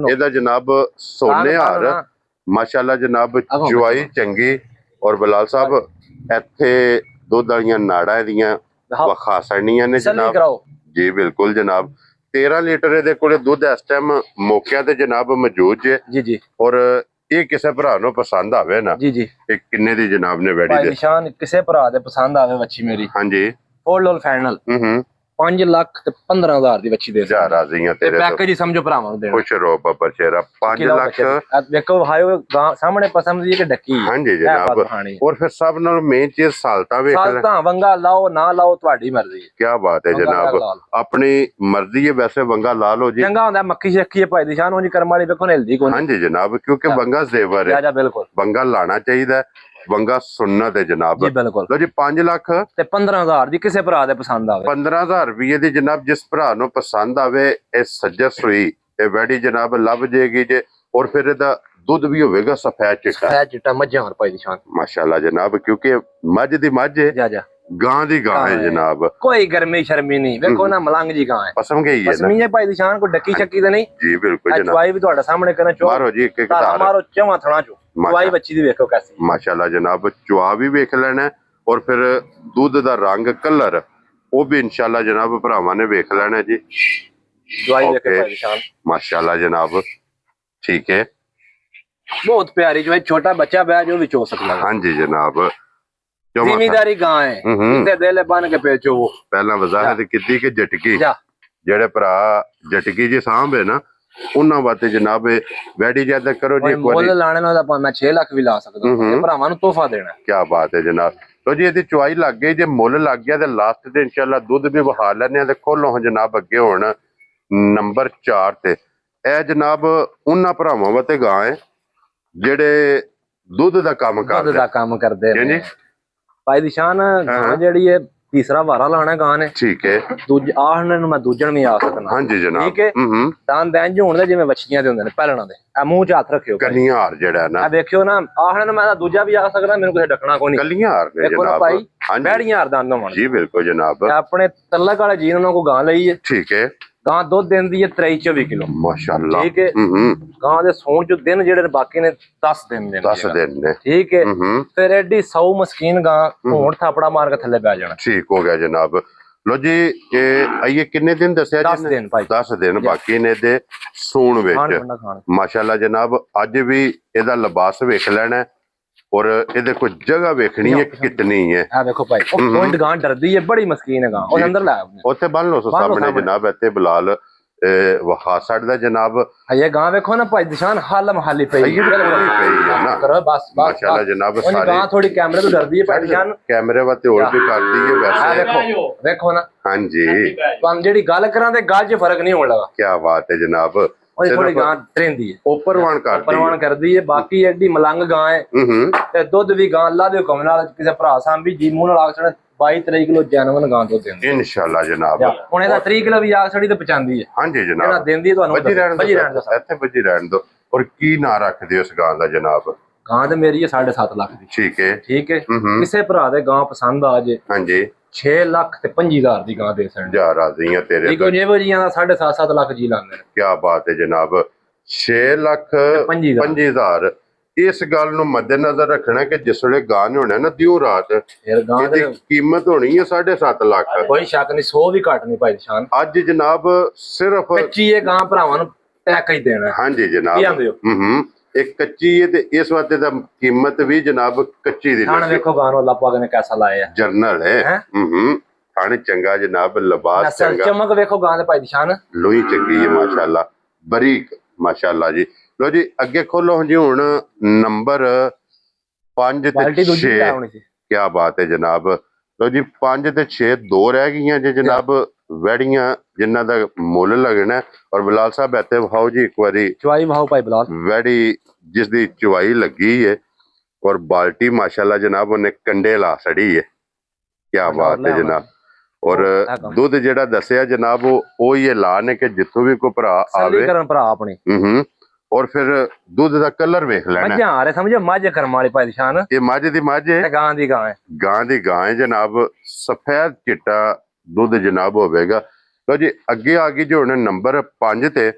ਇਹਦਾ ਜਨਾਬ ਸੋਨੇ ਹਾਰ, ਮਾਸ਼ਾਅੱਲਾ ਜਨਾਬ, ਜਵਾਈ ਚੰਗੀ। ਔਰ ਬਲਾਲ ਸਾਹਿਬ ਇੱਥੇ ਦੁੱਧ ਵਾਲੀਆਂ ਨਾੜਾਂ ਦੀਆਂ ਵਖਾ ਸੜਨੀਆਂ ਨੇ ਜਨਾਬ ਜੀ। ਬਿਲਕੁਲ ਜਨਾਬ, 13 ਲੀਟਰ ਇਹਦੇ ਕੋਲੇ ਦੁੱਧ ਇਸ ਟਾਈਮ ਮੌਕਿਆਂ ਤੇ ਜਨਾਬ ਮੌਜੂਦ ਜੀ ਜੀ। ਔਰ ਇਹ ਕਿਸੇ ਭਰਾ ਨੂੰ ਪਸੰਦ ਆਵੇ ਨਾ ਜੀ ਜੀ, ਇਹ ਕਿੰਨੇ ਦੀ ਜਨਾਬ ਨੇ ਵੈੜੀ ਦੇ? ਨਿਸ਼ਾਨ ਕਿਸੇ ਭਰਾ ਦੇ ਪਸੰਦ ਆਵੇ ਬੱਚੀ ਮੇਰੀ, ਹਾਂਜੀ, ਫੋਲ ਫਾਈਨਲ 5 ਲੱਖ ਤੇ 15,000 ਦੀ ਬੱਚੀ ਦੇ ਜਾ ਰਾਜ਼ੀਆਂ ਤੇਰੇ ਤੋਂ ਪੈਕੇਜ ਹੀ ਸਮਝੋ ਭਰਾਵਾਂ ਨੂੰ ਦੇਣਾ। ਖੁਸ਼ ਰਹੋ ਬਾਬਾ ਚਿਹਰਾ। 5 ਲੱਖ ਵੇਖੋ ਹਾਇਓ ਸਾਹਮਣੇ ਪਸੰਦ ਦੀ ਕਿ ਡੱਕੀ। ਹਾਂਜੀ ਜਨਾਬ, ਔਰ ਫਿਰ ਸਭ ਨਾਲ ਮੇਨ ਚੀਜ਼ ਸਾਲਤਾ ਵੇਖ ਲੈ, ਸਾਲਤਾ ਵੰਗਾ ਲਾਓ ਨਾ ਲਾਓ ਤੁਹਾਡੀ ਮਰਜ਼ੀ ਹੈ। ਕੀ ਬਾਤ ਹੈ ਜਨਾਬ, ਆਪਣੀ ਮਰਜ਼ੀ ਹੈ। ਵੈਸੇ ਵੰਗਾ ਲਾ ਲਓ ਜੀ, ਚੰਗਾ ਹੁੰਦਾ। ਮੱਖੀ ਸ਼ੱਕੀ ਹੈ ਭਾਈ ਦੀ ਸ਼ਾਨ, ਉਂਝ ਕਰਮ ਵਾਲੀ ਵੇਖੋ ਹਿਲਦੀ ਕੋਈ। ਹਾਂਜੀ ਜਨਾਬ, ਕਿਉਂਕਿ ਵੰਗਾ ਜ਼ੇਵਰ ਹੈ, ਬਿਲਕੁਲ ਵੰਗਾ ਲਾਣਾ ਚਾਹੀਦਾ, ਵੰਗਾ ਸੁਨਨਤ ਹੈ ਜਨਾਬ ਜੀ। ਬਿਲਕੁਲ। ਲੋ ਜੀ 5 ਲੱਖ ਤੇ 15,000 ਦੀ ਕਿਸੇ ਭਰਾ ਦੇ ਪਸੰਦ ਆਵੇ, 15,000 ਰੁਪਏ ਦੀ ਜਨਾਬ, ਜਿਸ ਭਰਾ ਨੂੰ ਪਸੰਦ ਆਵੇ ਇਹ ਸੱਜਰ ਸੂਈ ਇਹ ਵੈੜੀ ਜਨਾਬ ਲੱਭ ਜਾਏਗੀ ਜੇ। ਔਰ ਫਿਰ ਇਹਦਾ ਦੁੱਧ ਵੀ ਹੋਵੇਗਾ ਸਫੈਦ ਚਿੱਟਾ ਮੱਝਾਂ ਭਾਈ ਦੀ ਸ਼ਾਨ, ਮਾਸ਼ਾਅੱਲਾ ਜਨਾਬ, ਕਿਉਂਕਿ ਮੱਝ ਦੀ ਮੱਝ ਹੈ, ਗਾਂ ਦੀ ਗਾਂ ਹੈ ਜਨਾਬ, ਕੋਈ ਗਰਮੀ ਸ਼ਰਮੀ ਨਹੀਂ। ਵੇਖੋ ਨਾ ਮਲੰਗ ਜੀ ਗਾਂ ਹੈ, ਪਸਮ ਗਈ ਹੈ ਪਸਮੀ ਹੈ ਭਾਈ ਦੀ ਸ਼ਾਨ, ਕੋਈ ਡੱਕੀ ਚੱਕੀ ਤੇ ਨਹੀਂ ਜੀ। ਬਿਲਕੁਲ ਜਨਾਬ, ਚੁਆਈ ਵੀ ਤੁਹਾਡੇ ਸਾਹਮਣੇ ਕਰਨਾ ਚੋ ਮਾਰੋ ਜੀ, ਇੱਕ ਧਾਰ ਮਾਰੋ ਚਵਾਂ ਥਣਾ ਚੋ ਚੁਆਈ ਬੱਚੀ ਦੀ ਵੇਖੋ ਕੈਸੀ ਮਾਸ਼ਾਅੱਲਾ ਜਨਾਬ। ਚੁਆ ਵੀ ਵੇਖ ਲੈਣਾ, ਔਰ ਫਿਰ ਦੁੱਧ ਦਾ ਰੰਗ ਕਲਰ ਉਹ ਵੀ ਇਨਸ਼ਾਅੱਲਾ ਜਨਾਬ ਭਰਾਵਾਂ ਨੇ ਵੇਖ ਲੈਣਾ ਜੀ। ਚੁਆਈ ਵੇਖੋ ਭਾਈ ਦੀ ਸ਼ਾਨ, ਮਾਸ਼ਾਅੱਲਾ ਜਨਾਬ। ਠੀਕ ਹੈ, ਬਹੁਤ ਪਿਆਰੀ ਜੋ ਛੋਟਾ ਬੱਚਾ ਬਹਿ ਜੋ ਵੀ ਚੋ ਸਕਦਾ। ਹਾਂਜੀ ਜਨਾਬ, ਜ਼ਿਮੀਦਾਰੀ ਗਾਂ ਹੈ, ਕਿਤੇ ਦਿਲ ਬਣ ਕੇ ਪੇਚੋ। ਪਹਿਲਾਂ ਵਜ਼ਾਹਤ ਕੀਤੀ ਕਿ ਜਟਕੀ, ਜਿਹੜੇ ਭਰਾ ਜਟਕੀ ਜੀ ਸਾਂਭ ਹੈ ਨਾ, ਉਹਨਾਂ ਵਾਸਤੇ ਜਨਾਬ ਵੈੜੀ ਜਿਆਦਾ ਕਰੋ ਜੀ। ਮੁੱਲ ਲਾਣੇ ਨਾਲ ਤਾਂ ਮੈਂ 6 ਲੱਖ ਵੀ ਲਾ ਸਕਦਾ, ਭਰਾਵਾਂ ਨੂੰ ਤੋਹਫਾ ਦੇਣਾ। ਕੀ ਬਾਤ ਹੈ ਜਨਾਬ। ਲੋ ਜੀ ਇਹਦੀ ਚੁਆਈ ਲੱਗ ਗਈ, ਜੇ ਮੁੱਲ ਲੱਗ ਗਿਆ ਤੇ ਲਾਸਟ ਤੇ ਇਨਸ਼ਾਅੱਲਾ ਦੁੱਧ ਵੀ ਵਹਾ ਲੈਣੇ ਆ। ਤੇ ਖੋਲੋ ਜਨਾਬ ਅੱਗੇ ਹੁਣ ਨੰਬਰ 4 ਤੇ। ਇਹ ਜਨਾਬ ਉਹਨਾਂ ਭਰਾਵਾਂ ਵਾਸਤੇ ਗਾਂ ਹੈ ਜਿਹੜੇ ਦੁੱਧ ਦਾ ਕੰਮ ਕਰਦੇ ਨੇ ਭਾਈ ਦੀ ਸ਼ਾਨ। ਗਾਂ ਜਿਹੜੀ ਹੈ ਤੀਸਰਾ ਵਾਰਾ ਲਾਣਾ ਗਾਂ ਨੇ, ਠੀਕ ਹੈ। ਆਹਣ ਨੂੰ ਮੈਂ ਦੂਜਣ ਵੀ ਆ ਸਕਦਾ, ਹਾਂਜੀ ਜਨਾਬ, ਠੀਕ ਹੈ। ਤਾਂ ਦੰਜ ਹੋਣ ਦੇ ਜਿਵੇਂ ਵੱਛੀਆਂ ਦੇ ਹੁੰਦੇ ਨੇ ਪਹਿਲਣਾ ਦੇ, ਆ ਮੂੰਹ 'ਚ ਹੱਥ ਰੱਖਿਓ, ਕੱਲੀਆਂ ਹਾਰ ਜਿਹੜਾ ਨਾ, ਆ ਵੇਖਿਓ ਨਾ, ਆਹਣ ਨੂੰ ਮੈਂ ਦੂਜਾ ਵੀ ਆ ਸਕਦਾ, ਮੈਨੂੰ ਕਿਸੇ ਡੱਕਣਾ ਕੋਈ ਨਹੀਂ। ਕੱਲੀਆਂ ਹਾਰ ਨੇ ਜਨਾਬ ਭਾਈ, ਬੈੜੀਆਂ ਹਾਰ ਦੰਦ ਹੋਣ ਜੀ। ਬਿਲਕੁਲ ਜਨਾਬ, ਆਪਣੇ ਤਲਕ ਵਾਲੇ ਜੀ ਉਹਨਾਂ ਕੋ ਗਾਂ ਲਈ ਹੈ, ਠੀਕ ਹੈ। ਗਾਂ ਦੁੱਧ ਦਿੰਦੀ ਹੈ 23-24 ਕਿਲੋ, ਮਾਸ਼ਾਅੱਲਾ, ਠੀਕ ਹੈ। ਗਾਂ ਦੇ ਸੌਣ ਚ ਦਿਨ ਜਿਹੜੇ ਬਾਕੀ ਨੇ 10 ਦਿਨ ਨੇ, 10 ਦਿਨ ਨੇ, ਠੀਕ ਹੈ। ਫਿਰ ਐਡੀ 100 ਮਸਕੀਨ ਗਾਂ ਹੋਣ ਥਾਪੜਾ ਮਾਰ ਕੇ ਥੱਲੇ ਬੈ ਜਾਣਾ। ਠੀਕ ਹੋ ਗਿਆ ਜਨਾਬ। ਲੋ ਜੀ ਇਹ ਆਈਏ ਕਿੰਨੇ ਦਿਨ ਦੱਸਿਆ ਜੀ? 10 ਦਿਨ ਭਾਈ, 10 ਦਿਨ ਬਾਕੀ ਨੇ ਦੇ ਸੂਣ ਵਿੱਚ। ਮਾਸ਼ਾਅੱਲਾ ਜਨਾਬ, ਅੱਜ ਵੀ ਇਹਦਾ ਲਿਬਾਸ ਵੇਖ ਲੈਣਾ, ਔਰ ਇਹਦੇ ਕੋਈ ਜਗ੍ਹਾ ਵੇਖਣੀ ਹੈ ਕਿਤਨੀ ਹੈ। ਆ ਦੇਖੋ ਭਾਈ, ਉਹ ਪੁਆਇੰਟ ਗਾਂ ਡਰਦੀ ਹੈ, ਬੜੀ ਮਸਕੀਨ ਹੈ ਗਾਂ। ਉਹ ਅੰਦਰ ਲੈ ਉੱਥੇ ਬੰਨ ਲੋ ਸਾਹਮਣੇ ਜਨਾਬ, ਇੱਥੇ ਬਲਾਲ ਵਖਾ ਛੱਡਦਾ ਜਨਾਬ। ਇਹ ਗਾਂ ਵੇਖੋ ਨਾ ਭਾਈ ਦਿਸ਼ਾਨ, ਹਾਲਮ ਹਾਲੀ ਪਈ ਨਾ ਕਰੋ ਬਸ। ਮਾਸ਼ਾਅੱਲਾ ਜਨਾਬ, ਸਾਰੀ ਗਾਂ ਥੋੜੀ ਕੈਮਰੇ ਤੋਂ ਡਰਦੀ ਹੈ ਭਾਈ ਦਿਸ਼ਾਨ, ਕੈਮਰੇ ਵਾਤੇ ਹੋਰ ਵੀ ਕਰਦੀ ਹੈ ਵੈਸੇ। ਦੇਖੋ ਵੇਖੋ ਨਾ, ਹਾਂਜੀ, ਤੁਹਾਨੂੰ ਜਿਹੜੀ ਗੱਲ ਕਰਾਂ ਤੇ ਗੱਲ 'ਚ ਫਰਕ ਨਹੀਂ ਹੋਣ ਲੱਗਾ। ਕੀ ਬਾਤ ਹੈ ਜਨਾਬ। ਉਹ ਥੋੜੀ ਗਾਂ ਟ੍ਰੇਨਦੀ ਹੈ, ਉੱਪਰਵਾਨ ਕਰਦੀ ਹੈ। ਬਾਕੀ ਐਡੀ ਮਲੰਗ ਗਾਂ ਹੈ, ਤੇ ਦੁੱਧ ਵੀ ਗਾਂ ਅੱਲਾ ਦੇ ਹੁਕਮ ਨਾਲ ਕਿਸੇ ਭਰਾ ਸਾਂਭੀ ਜੀ ਮੂੰਹ ਨਾਲ ਆਖ ਛੜ 22-23 ਕਿਲੋ ਜੈਨੂਨ ਗਾਂ ਦੁੱਧ ਦਿੰਦੀ ਇਨਸ਼ਾਅੱਲਾ ਜਨਾਬ। ਹੁਣ ਇਹਦਾ 30 ਕਿਲੋ ਵੀ ਆਖ ਛੜੀ ਤੇ ਪਹੁੰਚਾਉਂਦੀ ਹੈ। ਹਾਂਜੀ ਜਨਾਬ, ਜਿਹੜਾ ਦਿੰਦੀ ਹੈ ਤੁਹਾਨੂੰ ਬੱਜੀ ਰਹਿਣ ਦੋ, ਇੱਥੇ ਬੱਜੀ ਰਹਿਣ ਦੋ। ਔਰ ਕੀ ਨਾਂ ਰੱਖਦੇ ਉਸ ਗਾਂ ਦਾ ਜਨਾਬ? ਗਾਂ ਤੇ ਮੇਰੀ ਹੈ 7.5 ਲੱਖ ਦੀ, ਠੀਕ ਹੈ, ਠੀਕ ਹੈ। ਕਿਸੇ ਭਰਾ ਦੇ ਗਾਂ ਪਸੰਦ ਆ ਜੇ, ਹਾਂਜੀ, 6 ਲੱਖ ਤੇ 25,000 ਦੀ ਗਾਂ ਦੇ ਸਣ ਜਾ ਰਾਜ਼ੀਆਂ ਤੇਰੇ ਤੋਂ। ਜਿਹੋ ਜੀਆਂ ਦਾ 7.5-7 ਲੱਖ ਜੀ ਲਾਉਂਦੇ ਨੇ। ਕੀ ਬਾਤ ਹੈ ਜਨਾਬ। 6 ਲੱਖ 25,000 ਇਸ ਗੱਲ ਨੂੰ ਮੱਦੇਨਜ਼ਰ ਰੱਖਣਾ ਕਿ ਜਿਸ ਵੇਲੇ ਗਾਂ ਨੇ ਹੋਣਾ ਨਾ ਦਿਓ ਰਾਤ ਇਹਦੀ ਕੀਮਤ ਹੋਣੀ ਹੈ 7.5 ਲੱਖ। ਕੋਈ ਸ਼ੱਕ ਨਹੀਂ, 100 ਵੀ ਘੱਟ ਨਹੀਂ ਭਾਈ ਨਿਸ਼ਾਨ। ਅੱਜ ਜਨਾਬ ਸਿਰਫ ਕੱਚੀ ਇਹ ਗਾਂ ਭਰਾਵਾਂ ਨੂੰ ਪੈਕੇਜ ਦੇਣਾ। ਹਾਂਜੀ ਜਨਾਬ। ਕੀ ਆਂਦੇ ਹੋ? ਇੱਕ ਕੱਚੀ ਹੈ ਤੇ ਇਸ ਵਾਸਤੇ ਦਾ ਕੀਮਤ ਵੀ ਜਨਾਬ ਕੱਚੀ ਦੀ। ਹੁਣ ਵੇਖੋ ਗਾਂ ਨੂੰ ਅੱਲਾਹ ਪਾਕ ਨੇ ਕੈਸਾ ਲਾਇਆ, ਜਰਨਲ ਹੈ। ਥਾਣੇ ਚੰਗਾ ਜਨਾਬ, ਲਿਬਾਸ ਚੰਗਾ, ਚਮਕ ਵੇਖੋ ਗਾਂ ਦੇ ਭਾਈ ਨਿਸ਼ਾਨ, ਲੋਹੀ ਚੰਗੀ ਹੈ ਮਾਸ਼ਾਅੱਲਾ, ਬਰੀਕ ਮਾਸ਼ਾਅੱਲਾ ਜੀ। ਲੋ ਜੀ ਅੱਗੇ ਖੋਲੋ ਜੀ ਹੁਣ ਨੰਬਰ 5 ਤੇ 6। ਕੀ ਬਾਤ ਹੈ ਜਨਾਬ। ਲੋ ਜੀ 5 ਤੇ 6 ਦੋ ਰਹਿ ਗਈਆਂ ਜੇ ਜਨਾਬ ਵੈੜੀਆਂ ਜਿਨ੍ਹਾਂ ਦਾ ਮੁੱਲ ਲੱਗਣਾ। ਔਰ ਬਲਾਲ ਸਾਹਿਬ ਇੱਥੇ ਵਿਖਾਓ ਜੀ ਇੱਕ ਵਾਰੀ ਚਵਾਈ ਵਿਖਾਓ ਭਾਈ ਬਲਾਲ, ਵੈੜੀ ਜਿਸ ਦੀ ਚਵਾਈ ਲੱਗੀ ਹੈ ਔਰ ਬਾਲਟੀ ਮਾਸ਼ਾਅੱਲਾ ਜਨਾਬ ਉਹਨੇ ਕੰਡੇ ਲਾ ਛੜੀ ਹੈ। ਕੀ ਬਾਤ ਹੈ ਜਨਾਬ। ਔਰ ਦੁੱਧ ਜਿਹੜਾ ਦੱਸਿਆ ਜਨਾਬ ਉਹ ਹੀ ਲਾ ਨੇ ਕਿ ਜਿੱਥੋਂ ਵੀ ਕੋਈ ਭਰਾ ਆਵੇ ਭਰਾ ਆਪਣੇ ਔਰ ਫਿਰ ਦੁੱਧ ਦਾ ਕਲਰ ਵੇਖ ਲੈਣਾ। ਮੱਝਾਂ ਆ ਰਹੇ ਸਮਝੋ, ਮੱਝ ਕਰਮ ਵਾਲੀ ਭਾਈ ਨਿਸ਼ਾਨ। ਇਹ ਮੱਝ ਦੀ ਮੱਝ ਹੈ, ਗਾਂ ਦੀ ਗਾਂ ਹੈ, ਗਾਂ ਦੀ ਗਾਂ ਹੈ ਜਨਾਬ। ਸਫੈਦ ਚਿੱਟਾ ਦੁੱਧ ਜਨਾਬ ਹੋਵੇਗਾ। ਲੋ ਜੀ ਅੱਗੇ ਆ ਗਈ ਜੋ ਹੁਣ ਨੰਬਰ 5 ਤੇ।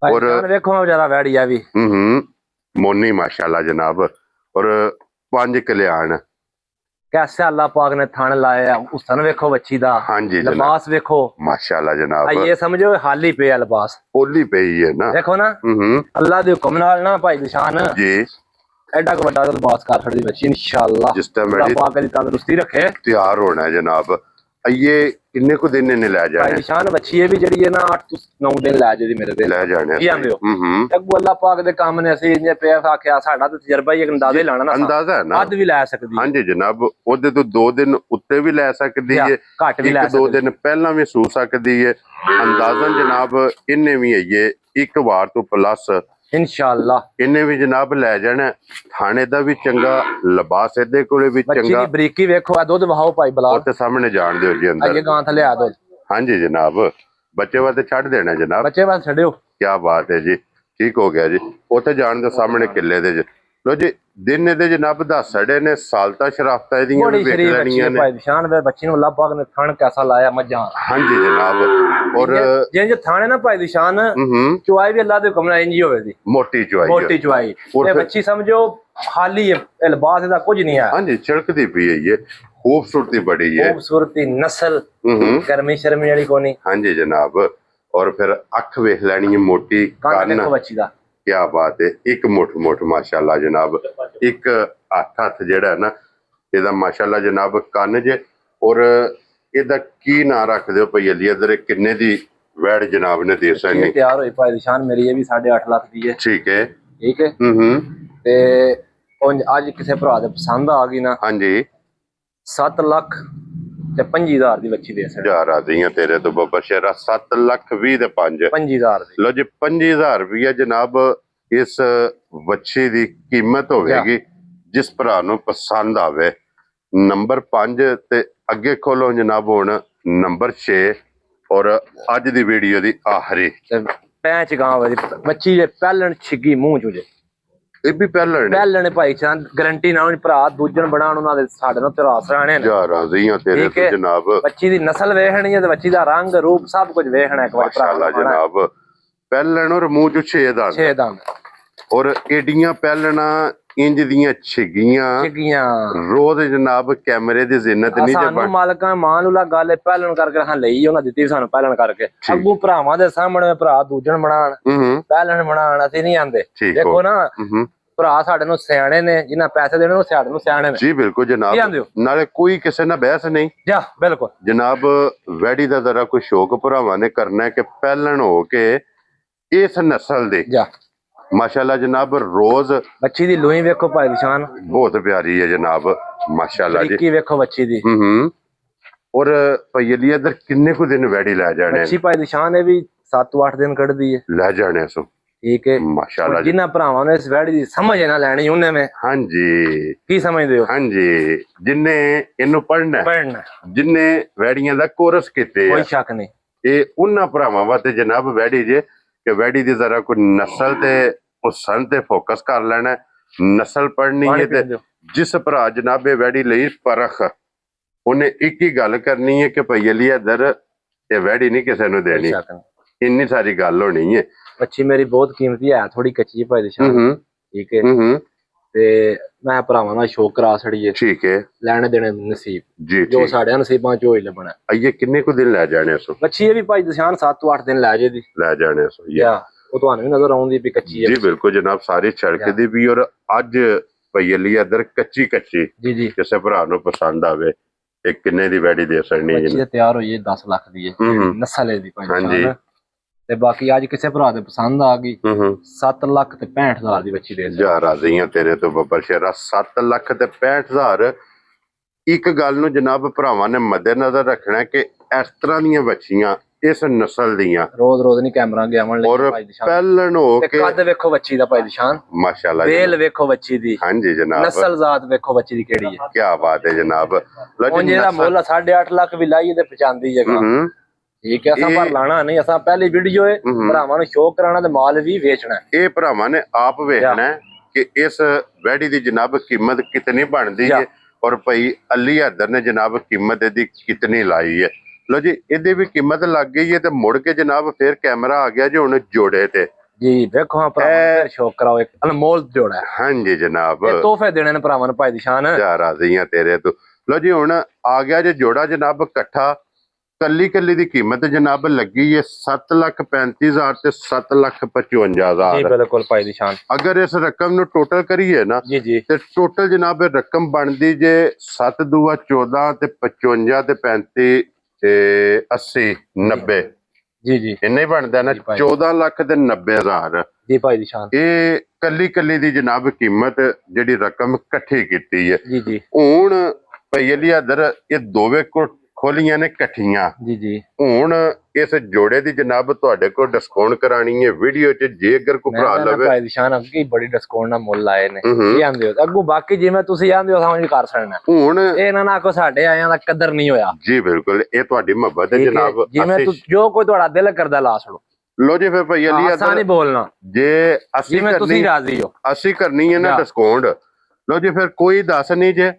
ਔਰ ਵੇਖੋ ਜਰਾ ਵੈੜੀ ਆ ਵੀ ਮੋਨੀ ਮਾਸ਼ਾਅੱਲਾ ਜਨਾਬ। ਔਰ 5 ਕਲਿਆਣ कैसे अल्लाह पाक ने थान लाया, हुसन वेखो बच्ची दा। हाँ जी लिबास वेखो माशाअल्लाह जनाब। ये समझो हाली पे है लिबास, ओली पे ही है ना। देखो ना अल्लाह दे हुक्म नाल ना भाई निशान जी एडा को बड़ा लिबास कर छड़ी बच्ची इंशाअल्लाह। जिस टाइम अल्लाह पाक दी तंदुरुस्ती रखे, तैयार होना है जनाब। ये किन्ने को दिन ने ले जाने निशान बच्ची है भी जड़ी है ना 8-9 दिन ले जादी मेरे ते ले जाने। की आंदे हो अगू अल्लाह पाक दे काम ने ਅਸੀਂ ਇੰਨੇ ਪਿਆ ਆਖਿਆ ਸਾਡਾ ਤੇ ਤਜਰਬਾ ਹੀ ਇੱਕ ਅੰਦਾਜ਼ਾ ਹੀ ਲਾਣਾ ਨਾ, ਅੰਦਾਜ਼ਾ ਹੈ ਨਾ। ਅੱਧ ਵੀ ਲੈ ਸਕਦੀ। ਹਾਂਜੀ ਜਨਾਬ ਉਹਦੇ ਤੋਂ 2 ਦਿਨ ਉੱਤੇ ਵੀ ਲੈ ਸਕਦੀ ਹੈ, ਘੱਟ ਵੀ ਲੈ ਸਕਦੀ, 1-2 ਦਿਨ ਪਹਿਲਾਂ ਵੀ ਸੂ ਸਕਦੀ ਹੈ। ਅੰਦਾਜ਼ਨ ਜਨਾਬ ਇੰਨੇ ਵੀ ਹੈ ਇੱਕ ਵਾਰ ਤੋਂ ਪਲੱਸ इंशाअल्लाह इन्हें भी जनाब ले जाना। थाने दा भी चंगा, लिबास इहदे कोले भी चंगा। बरीकी वेखो दुध वहाओ भाई बलाल ते सामने जान दियो जी अंदर। ये गां थले आ दो। हां जी जनाब बच्चे वास्ते छड़ देना जनाब, बच्चे वास्ते छड़ियो। क्या बात है जी, ठीक हो गया जी। ओथे जान दो सामने किले दे। लो जी दिन दे जनाब दस सड़े ने सालता शराफता इदियां भी वेख लेनियां ने। भाई निशान वे बच्ची नु अल्लाह पाक ने थान कैसा लाया मज्जा। हां जी जनाब। और जे थाने ना भाई निशान चुवाई भी अल्लाह दे हुक्म नाल इंजी होवे दी, मोटी चुवाई ते बच्ची समझो हाली है, लिबास दा कुछ नहीं है। हां जी छिड़कदी भी है, ये खूबसूरती बड़ी है, खूबसूरती नस्ल गर्मी शर्मी वाली कोनी। हां जी जनाब। और फिर अख वेख लेनी है मोटी, कान देखो बच्ची दा क्या बात है। एक मुठ माशाअल्लाह जनाब, एक हथ जेड़ा है ना ਇਹਦਾ माशाअल्लाह जनाब ਕੰਨ ਜੇ। ਔਰ ਇਹਦਾ ਕੀ ਨਾਂ ਰੱਖਦੇ ਹੋ ਭਈ ਅਲੀ ਇਧਰ ਕਿੰਨੇ ਦੀ ਵੈੜ ਜਨਾਬ ਨੇ ਦੇ ਸਕਣੀ? ਤਿਆਰ ਹੋਈ ਭਾਈ ਨਿਸ਼ਾਨ ਮੇਰੀ ਇਹ ਵੀ 8.5 ਲੱਖ ਦੀ ਹੈ। ਠੀਕ ਹੈ ਠੀਕ ਹੈ। ਤੇ ਅੱਜ ਕਿਸੇ ਭਰਾ ਦੇ ਪਸੰਦ ਆ ਗਈ ਨਾ, ਹਾਂਜੀ 7 ਲੱਖ ਤੇ 25,000 ਦੀ ਬੱਚੀ ਦੇ ਸਕਦਾ। ਯਾਰ ਆ ਦੀਆਂ ਤੇਰੇ ਤੋਂ ਬੱਬਾ ਸ਼ੇਰਾ 7 ਲੱਖ 20 ਤੇ 25,000 ਦੀ। ਲੋ ਜੀ 25,000 ਰੁਪਇਆ ਜਨਾਬ ਇਸ ਬੱਚੀ ਦੀ ਕੀਮਤ ਹੋਵੇਗੀ ਜਿਸ ਭਰਾ ਨੂੰ ਪਸੰਦ ਆਵੇ। ਨੰਬਰ 5 ਤੇ ਅੱਗੇ ਖੋਲੋ ਜਨਾਬ ਹੁਣ ਨੰਬਰ 6 ਔਰ ਅੱਜ ਦੀ ਵੀਡੀਓ ਦੀ ਆਖਰੀ ਪੈਂਚ ਗਾਂ ਵਾਲੀ ਬੱਚੀ ਜੇ ਪਹਿਲਣ ਛਿੱਗੀ ਮੂੰਹ ਚੋਂ ਜੇ ਇਹ ਵੀ ਪਹਿਲਣ ਭਾਈ ਚੰਦ ਗਾਰੰਟੀ ਨਾਲ ਭਰਾ ਦੂਜਣ ਬਣਾਉਣ ਉਹਨਾਂ ਦੇ ਸਾਡੇ ਨਾਲ ਤਰਾਸ ਰਹਿਣੇ ਨੇ। ਯਾਰ ਰਾਜ਼ੀਆਂ ਤੇਰੇ ਤੋਂ ਜਨਾਬ। ਬੱਚੀ ਦੀ ਨਸਲ ਵੇਖਣੀ ਹੈ ਤੇ ਬੱਚੀ ਦਾ ਰੰਗ ਰੂਪ ਸਭ ਕੁਝ ਵੇਖਣਾ ਇੱਕ ਵਾਰ ਮਾਸ਼ਾਅੱਲਾ ਜਨਾਬ। ਪਹਿਲਣ ਔਰ ਮੂੰਹ ਚੋਂ 6 ਦੰਦ ਔਰ ਏਡੀਆਂ ਪਹਿਲਣਾ ਇੰਜ ਦੀਆਂ ਛਿੱਗੀਆਂ ਰੋਜ਼ ਜਨਾਬ ਕੈਮਰੇ ਦੀ ਜ਼ਿੰਨਤ ਨਹੀਂ। ਸਾਨੂੰ ਮਾਲਕਾਂ ਮਾਨੂਲਾ ਗੱਲ ਪਹਿਲਣ ਕਰਕੇ ਹਾਂ ਲਈ ਉਹਨਾਂ ਦਿੱਤੀ ਸਾਨੂੰ ਪਹਿਲਣ ਕਰਕੇ। ਅੱਗੂ ਭਰਾਵਾਂ ਦੇ ਸਾਹਮਣੇ ਭਰਾ ਦੂਜਣ ਬਣਾਣ ਪਹਿਲਣ ਬਣਾਣ ਅਸੀਂ ਨਹੀਂ ਆਂਦੇ। ਦੇਖੋ ਨਾ ਭਰਾ ਸਾਡੇ ਨੂੰ ਸਿਆਣੇ ਨੇ, ਜਿਨ੍ਹਾਂ ਪੈਸੇ ਦੇਣੇ ਉਹ ਸਾਡੇ ਨੂੰ ਸਿਆਣੇ ਨੇ। ਜੀ ਬਿਲਕੁਲ ਜਨਾਬ। ਨਾਲੇ ਕੋਈ ਕਿਸੇ ਨਾਲ ਬਹਿਸ ਨਹੀਂ ਜਾ ਬਿਲਕੁਲ ਜਨਾਬ। ਵੈੜੀ ਦਾ ਜ਼ਰਾ ਕੋਈ ਸ਼ੌਕ ਭਰਾਵਾਂ ਨੇ ਕਰਨਾ ਕਿ ਪਹਿਲਣ ਹੋ ਕੇ ਇਸ ਨਸਲ ਦੇ ਜਾ माशाल्लाह जनाब। रोज बच्ची दी लोई वेखो भाई निशान बहुत प्यारी है जनाब माशाल्लाह जी। की वेखो बच्ची दी। और भाई अली इधर किन्ने को दिन वैड़ी ले जाने? बच्ची भाई निशान है भी 7-8 दिन कट दी है ले जाने सो। ठीक है माशाल्लाह। जिन्ना भरावां ने इस वैड़ी दी समझ ना लेनी उन्हें में। हां जी की समझदे हो? हां जी जिन्ने इनु पढ़ना जिन्ने वैड़ियां दा कोर्स कीते कोई शक नहीं ए उन्ना भरावां वास्ते जनाब वैड़ी जे कि वैड़ी दी जरा कोई नस्ल ते हुसन ते फोकस कर लेना। नस्ल पढ़नी है ते जिस भरा जनाब वैड़ी लई परख उन्हें एक ही गल करनी है कि भई अली इधर ये वैड़ी नहीं किसी नूं देनी। इन्नी सारी गल होनी है। बच्ची मेरी बहुत कीमती है, थोड़ी कच्ची है भाई निशान। ठीक है ਤੇ ਮੈਂ ਭਰਾਵਾਂ ਨਾਲ ਸ਼ੌਕ ਕਰਾ ਛੜੀਏ। ਠੀਕ ਹੈ। ਲੈਣੇ ਦੇਣੇ ਨਸੀਬ ਜੀ ਜੋ ਸਾਡੇ ਨਸੀਬਾਂ ਚ ਹੋਈ ਲੱਭਣਾ। ਇਹ ਕਿੰਨੇ ਕੁ ਦਿਨ ਲੈ ਜਾਣੇ ਸੋ? ਕੱਚੀ ਇਹ ਵੀ ਭਾਈ ਦਸ਼ਾਨ 7 ਤੋਂ 8 ਦਿਨ ਲੈ ਜੇ ਦੀ ਲੈ ਜਾਣੇ ਸੋ। ਉਹ ਤੁਹਾਨੂੰ ਵੀ ਨਜ਼ਰ ਆਉਂਦੀ ਵੀ ਕੱਚੀ ਹੈ। ਜੀ ਬਿਲਕੁਲ ਜਨਾਬ, ਸਾਰੀ ਛੜਕ ਦੀ ਵੀ। ਔਰ ਅੱਜ ਪਈ ਲਈ ਇਧਰ ਕੱਚੀ ਜੀ ਜੀ, ਕਿਸੇ ਭਰਾ ਨੂੰ ਪਸੰਦ ਆਵੇ ਇਹ ਕਿੰਨੇ ਦੀ ਵੈੜੀ ਦੇ ਸਕਣੀ ਜੀ? ਤਿਆਰ ਹੋਈ ਹੈ 10 ਲੱਖ ਦੀ ਹੈ ਨਸਲ ਇਹਦੀ ਭਾਈ। ਹਾਂਜੀ। ਤੇ ਬਾਕੀ ਅੱਜ ਕਿਸੇ ਭਰਾ ਦੇ ਪਸੰਦ ਆ ਗਈ 7 ਲੱਖ ਤੇ 65,000 ਦੀ ਬੱਚੀ ਦੇ ਜਾ ਰਾਜ਼ੀਆਂ ਤੇਰੇ ਤੋਂ ਬੱਬਰ ਸ਼ੇਰਾ। 7 ਲੱਖ ਤੇ 65,000। ਇੱਕ ਗੱਲ ਨੂੰ ਜਨਾਬ ਭਰਾਵਾਂ ਨੇ ਮੱਦੇਨਜ਼ਰ ਰੱਖਣਾ ਕਿ ਇਸ ਤਰ੍ਹਾਂ ਦੀਆਂ ਬੱਚੀਆਂ ਇਸ ਨਸਲ ਦੀਆਂ ਰੋਜ਼ ਨਹੀਂ ਕੈਮਰਾ ਗਿਆ ਆਉਣ ਲੱਗੇ ਭਾਈ ਦਿਸ਼ਾਨ। ਪਹਿਲਣ ਹੋ ਕੇ ਕੱਦ ਵੇਖੋ ਬੱਚੀ ਦਾ ਭਾਈ ਦਿਸ਼ਾਨ, ਮਾਸ਼ਾਅੱਲਾ। ਵੇਲ ਵੇਖੋ ਬੱਚੀ ਦੀ। ਹਾਂਜੀ ਜਨਾਬ। ਨਸਲ ਜ਼ਾਤ ਵੇਖੋ ਬੱਚੀ ਦੀ ਕਿਹੜੀ ਹੈ। ਕੀ ਬਾਤ ਹੈ ਜਨਾਬ। ਉਹ ਜਿਹੜਾ ਮੁੱਲ 8.5 ਲੱਖ ਵੀ ਲਾਈਏ ਤੇ 95 ਜਗ੍ਹਾ। ਠੀਕ ਹੈ। ਅਸਾਂ ਪਰ ਲਾਣਾ ਨਹੀਂ, ਅਸਾਂ ਪਹਿਲੀ ਵੀਡੀਓ ਹੈ ਭਰਾਵਾਂ ਨੂੰ ਸ਼ੋਅ ਕਰਾਉਣਾ ਤੇ ਮਾਲ ਵੀ ਵੇਚਣਾ। ਇਹ ਭਰਾਵਾਂ ਨੇ ਆਪ ਵੇਖਣਾ ਕਿ ਇਸ ਵੈੜੀ ਦੀ ਜਨਾਬ ਕੀਮਤ ਕਿਤਨੀ ਬਣਦੀ ਹੈ ਔਰ ਭਾਈ ਅਲੀ ਹੈਦਰ ਨੇ ਜਨਾਬ ਕੀਮਤ ਇਹਦੀ ਕਿਤਨੀ ਲਾਈ ਹੈ। ਲੋ ਜੀ, ਇਹਦੀ ਵੀ ਕੀਮਤ ਲੱਗ ਗਈ ਹੈ ਤੇ ਮੁੜ ਕੇ ਜਨਾਬ ਫਿਰ ਕੈਮਰਾ ਆ ਗਿਆ ਜੀ ਹੁਣ ਜੋੜੇ ਤੇ। ਜੀ ਵੇਖੋ ਹਾਂ ਭਰਾਵਾਂ ਸ਼ੋਅ ਕਰਾਓ, ਇੱਕ ਅਨਮੋਲ ਜੋੜਾ ਹੈ। ਹਾਂਜੀ ਜਨਾਬ, ਇਹ ਤੋਹਫੇ ਦੇਣੇ ਨੇ ਭਰਾਵਾਂ ਨੂੰ ਭਾਈ ਦੀ ਸ਼ਾਨ। ਜਾ ਰਾਜ਼ੀਆਂ ਤੇਰੇ ਤੋਂ। ਲੋ ਜੀ, ਹੁਣ ਆ ਗਿਆ ਜੇ ਜੋੜਾ ਜਨਾਬ ਇਕੱਠਾ। ਕੱਲੀ ਦੀ ਕੀਮਤ ਜਨਾਬ ਲੱਗੀ ਹੈ 7,35,000 ਤੇ 7,55,000। ਜੀ ਬਿਲਕੁਲ ਭਾਈ ਦੀ ਸ਼ਾਨ। ਅਗਰ ਇਸ ਰਕਮ ਨੂੰ ਟੋਟਲ ਕਰੀਏ ਨਾ ਜੀ ਤੇ ਟੋਟਲ ਜਨਾਬ ਇਹ ਰਕਮ ਬਣਦੀ ਜੇ 7 ਦੂਆ 14 ਤੇ 55 ਤੇ 35 ਤੇ 80 90। ਜੀ ਇੰਨਾ ਹੀ ਬਣਦਾ ਨਾ 14 ਲੱਖ ਤੇ 90,000। ਜੀ ਭਾਈ ਦੀ ਸ਼ਾਨ। ਇਹ ਕੱਲੀ ਦੀ ਜਨਾਬ ਕੀਮਤ ਜਿਹੜੀ ਰਕਮ ਇਕੱਠੀ ਕੀਤੀ ਹੈ। ਜੀ ਹੁਣ ਭਈ ਅਲੀ ਹੈਦਰ ਇਹ ਦੋਵੇਂ ਕੋ ਖੋਲੀਆਂ ਨੇ ਇਕੱਠੀਆਂ। ਜੀ ਹੁਣ ਇਸ ਜੋੜੇ ਦੀ ਜਨਾਬ ਤੁਹਾਡੇ ਕੋਲ ਡਿਸਕਾਊਂਟ ਕਰਾਣੀ ਹੈ ਵੀਡੀਓ ਚ। ਜੇ ਅਗਰ ਕੋਈ ਭਰਾ ਲਵੇ ਭਾਈ ਦੀ ਸ਼ਾਨ ਅੱਗੇ ਬੜੀ ਡਿਸਕਾਊਂਟ ਨਾਲ ਮੁੱਲ ਆਏ ਨੇ। ਇਹ ਆਂਦੇ ਹੋ ਅੱਗੋਂ ਬਾਕੀ ਜਿਵੇਂ ਤੁਸੀਂ ਆਂਦੇ ਹੋ ਸਮਝ ਕਰ ਸਕਣਾ। ਹੁਣ ਇਹਨਾਂ ਨਾਲ ਕੋ ਸਾਡੇ ਆਇਆਂ ਦਾ ਕਦਰ ਨਹੀਂ ਹੋਇਆ। ਜੀ ਬਿਲਕੁਲ, ਇਹ ਤੁਹਾਡੀ ਮੁਹੱਬਤ ਹੈ ਜਨਾਬ। ਜਿਵੇਂ ਜੋ ਕੋਈ ਤੁਹਾਡਾ ਦਿਲ ਕਰਦਾ ਲਾ ਛੜੋ। ਲੋ ਜੀ ਫਿਰ ਭਈ ਅਲੀ ਹੈਦਰ ਨਹੀਂ ਬੋਲਣਾ। ਜੇ ਅਸੀਂ ਤੁਸੀਂ ਰਾਜ਼ੀ ਹੋ ਅਸੀਂ ਕਰਨੀ ਹੈ ਨਾ ਡਿਸਕਾਊਂਟ। ਲੋ ਜੀ ਫਿਰ ਕੋਈ 10 ਨਹੀਂ ਜੇ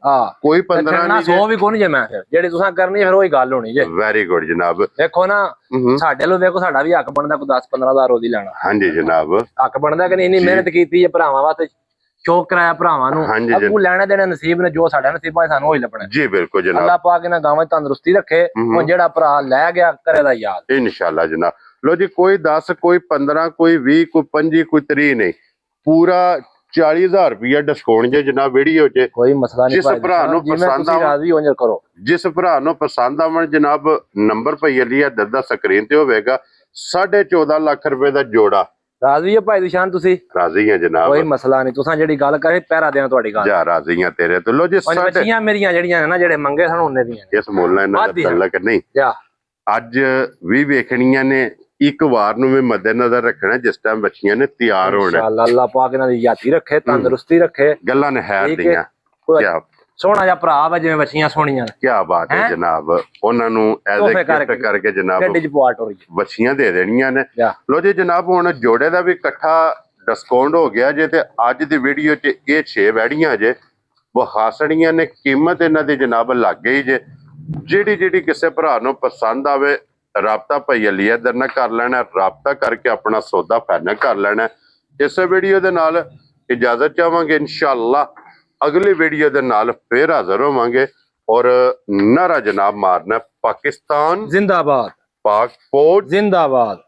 ਕੋਈ 15 ਨਹੀਂ ਜੇ 100 ਵੀ ਕੋਈ ਨਹੀਂ ਜੇ। ਮੈਂ ਫਿਰ ਜਿਹੜੀ ਤੁਸੀਂ ਕਰਨੀ ਫਿਰ ਉਹੀ ਗੱਲ ਹੋਣੀ ਜੇ। ਵੈਰੀ ਗੁੱਡ ਜਨਾਬ। ਦੇਖੋ ਨਾ ਸਾਡੇ ਲੋ ਦੇਖੋ ਸਾਡਾ ਵੀ ਹੱਕ ਬਣਦਾ ਕੋਈ 10-15,000 ਉਹਦੀ ਲੈਣਾ। ਹਾਂਜੀ ਜਨਾਬ, ਹੱਕ ਬਣਦਾ ਕਿ ਨਹੀਂ। ਇੰਨੀ ਮਿਹਨਤ ਕੀਤੀ ਹੈ ਭਰਾਵਾਂ ਵਾਸਤੇ, ਸ਼ੌਕ ਕਰਾਇਆ ਭਰਾਵਾਂ ਨੂੰ, ਅੱਗੂ ਲੈਣਾ ਦੇਣਾ ਨਸੀਬ ਨੇ ਜੋ ਸਾਡਾ ਨਸੀਬਾਂ ਸਾਨੂੰ ਉਹੀ ਲੱਭਣਾ। ਜੀ ਬਿਲਕੁਲ ਜਨਾਬ। ਅੱਲਾਹ ਪਾਕ ਇਹਨਾਂ ਗਾਵਾਂ ਚ ਤੰਦਰੁਸਤੀ ਰੱਖੇ। ਹੁਣ ਜਿਹੜਾ ਭਰਾ ਲੈ ਗਿਆ ਕਰੇ ਦਾ ਯਾਦ ਇਨਸ਼ਾਅੱਲਾ ਜਨਾਬ। ਲੋ ਜੀ, ਕੋਈ 10 ਕੋਈ 15 ਕੋਈ 20 ਕੋਈ 25 ਕੋਈ 30 ਨਹੀਂ, ਪੂਰਾ 40,000 ਰੁਪਇਆ ਡਿਸਕਾਊਂਟ ਜੇ ਜਨਾਬ ਵੀਡੀਓ ਚ। ਕੋਈ ਮਸਲਾ ਨਹੀਂ। ਜਿਸ ਭਰਾ ਨੂੰ ਪਸੰਦ ਆਵੇ ਕਰੋ, ਜਿਸ ਭਰਾ ਨੂੰ ਪਸੰਦ ਆਵਣ ਜਨਾਬ ਨੰਬਰ ਭਈ ਅਲੀ ਹੈਦਰ ਦਾ ਸਕਰੀਨ ਤੇ ਹੋਵੇਗਾ। 14.5 ਲੱਖ ਰੁਪਏ ਦਾ ਜੋੜਾ। ਰਾਜ਼ੀ ਹੈ ਭਾਈ ਦੀ ਸ਼ਾਨ? ਤੁਸੀਂ ਰਾਜ਼ੀ ਹੈ ਜਨਾਬ? ਕੋਈ ਮਸਲਾ ਨਹੀਂ। ਤੁਸੀਂ ਜਿਹੜੀ ਗੱਲ ਕਰੇ ਪਹਿਰਾ ਦੇਣਾ ਤੁਹਾਡੀ ਗੱਲ। ਜਾ ਰਾਜ਼ੀ ਆ ਤੇਰੇ ਤੋਂ। ਲੋ ਜੀ, ਬੱਚੀਆਂ ਮੇਰੀਆਂ ਜਿਹੜੀਆਂ ਨੇ ਨਾ ਜਿਹੜੇ ਮੰਗੇ ਸਨ ਉਹਨੇ ਦੀਆਂ ਇਸ ਮੁੱਲ ਨਾਲ ਤਲਕ ਨਹੀਂ। ਅੱਜ ਵੀ ਵੇਖਣੀਆਂ ਨੇ, ਇੱਕ ਵਾਰ ਨੂੰ ਵੀ ਮੱਦੇਨਜ਼ਰ ਰੱਖਣਾ ਜਿਸ ਟਾਈਮ ਬੱਚੀਆਂ ਨੇ ਤਿਆਰ ਹੋਣਾ। ਇਨਸ਼ਾਅੱਲਾ ਅੱਲਾਹ ਪਾਕ ਇਹਨਾਂ ਦੀ ਯਾਤੀ ਰੱਖੇ, ਤੰਦਰੁਸਤੀ ਰੱਖੇ, ਗੱਲਾਂ ਨੇ ਹੈਰ ਦੀਆਂ। ਸੋਹਣਾ ਜਿਹਾ ਭਰਾ ਵਾ ਜਿਵੇਂ ਬੱਚੀਆਂ ਸੋਹਣੀਆਂ। ਕੀ ਬਾਤ ਹੈ ਜਨਾਬ। ਉਹਨਾਂ ਨੂੰ ਐਜ਼ ਅ ਗਿਫਟ ਕਰਕੇ ਜਨਾਬ ਬੱਚੀਆਂ ਦੇ ਦੇਣੀਆਂ ਨੇ। ਲੋ ਜੀ ਜਨਾਬ, ਹੁਣ ਜੋੜੇ ਦਾ ਵੀ ਇਕੱਠਾ ਡਿਸਕਾਊਂਟ ਹੋ ਗਿਆ ਜੇ। ਤੇ ਅੱਜ ਦੀ ਵੀਡੀਓ ਚ ਇਹ 6 ਵੈੜੀਆਂ ਜੇ ਬਹਾਸੜੀਆਂ ਨੇ। ਕੀਮਤ ਇਹਨਾਂ ਦੀ ਜਨਾਬ ਲੱਗ ਗਈ ਜੇ। ਜਿਹੜੀ ਕਿਸੇ ਭਰਾ ਨੂੰ ਪਸੰਦ ਆਵੇ ਰਾਬਤਾ ਭਈ ਅਲੀ ਹੈਦਰ ਨਾਲ ਕਰ ਲੈਣਾ। ਰਾਬਤਾ ਕਰਕੇ ਆਪਣਾ ਸੌਦਾ ਫਾਈਨਲ ਕਰ ਲੈਣਾ। ਇਸ ਵੀਡੀਓ ਦੇ ਨਾਲ ਇਜਾਜ਼ਤ ਚਾਹਾਂਗੇ। ਇਨਸ਼ਾਅੱਲਾ ਅਗਲੀ ਵੀਡੀਓ ਦੇ ਨਾਲ ਫੇਰ ਹਾਜ਼ਰ ਹੋਵਾਂਗੇ। ਔਰ ਨਾਰਾ ਜਨਾਬ ਮਾਰਨਾ ਪਾਕਿਸਤਾਨ ਜ਼ਿੰਦਾਬਾਦ, ਪਾਕ ਫੌਜ ਜ਼ਿੰਦਾਬਾਦ।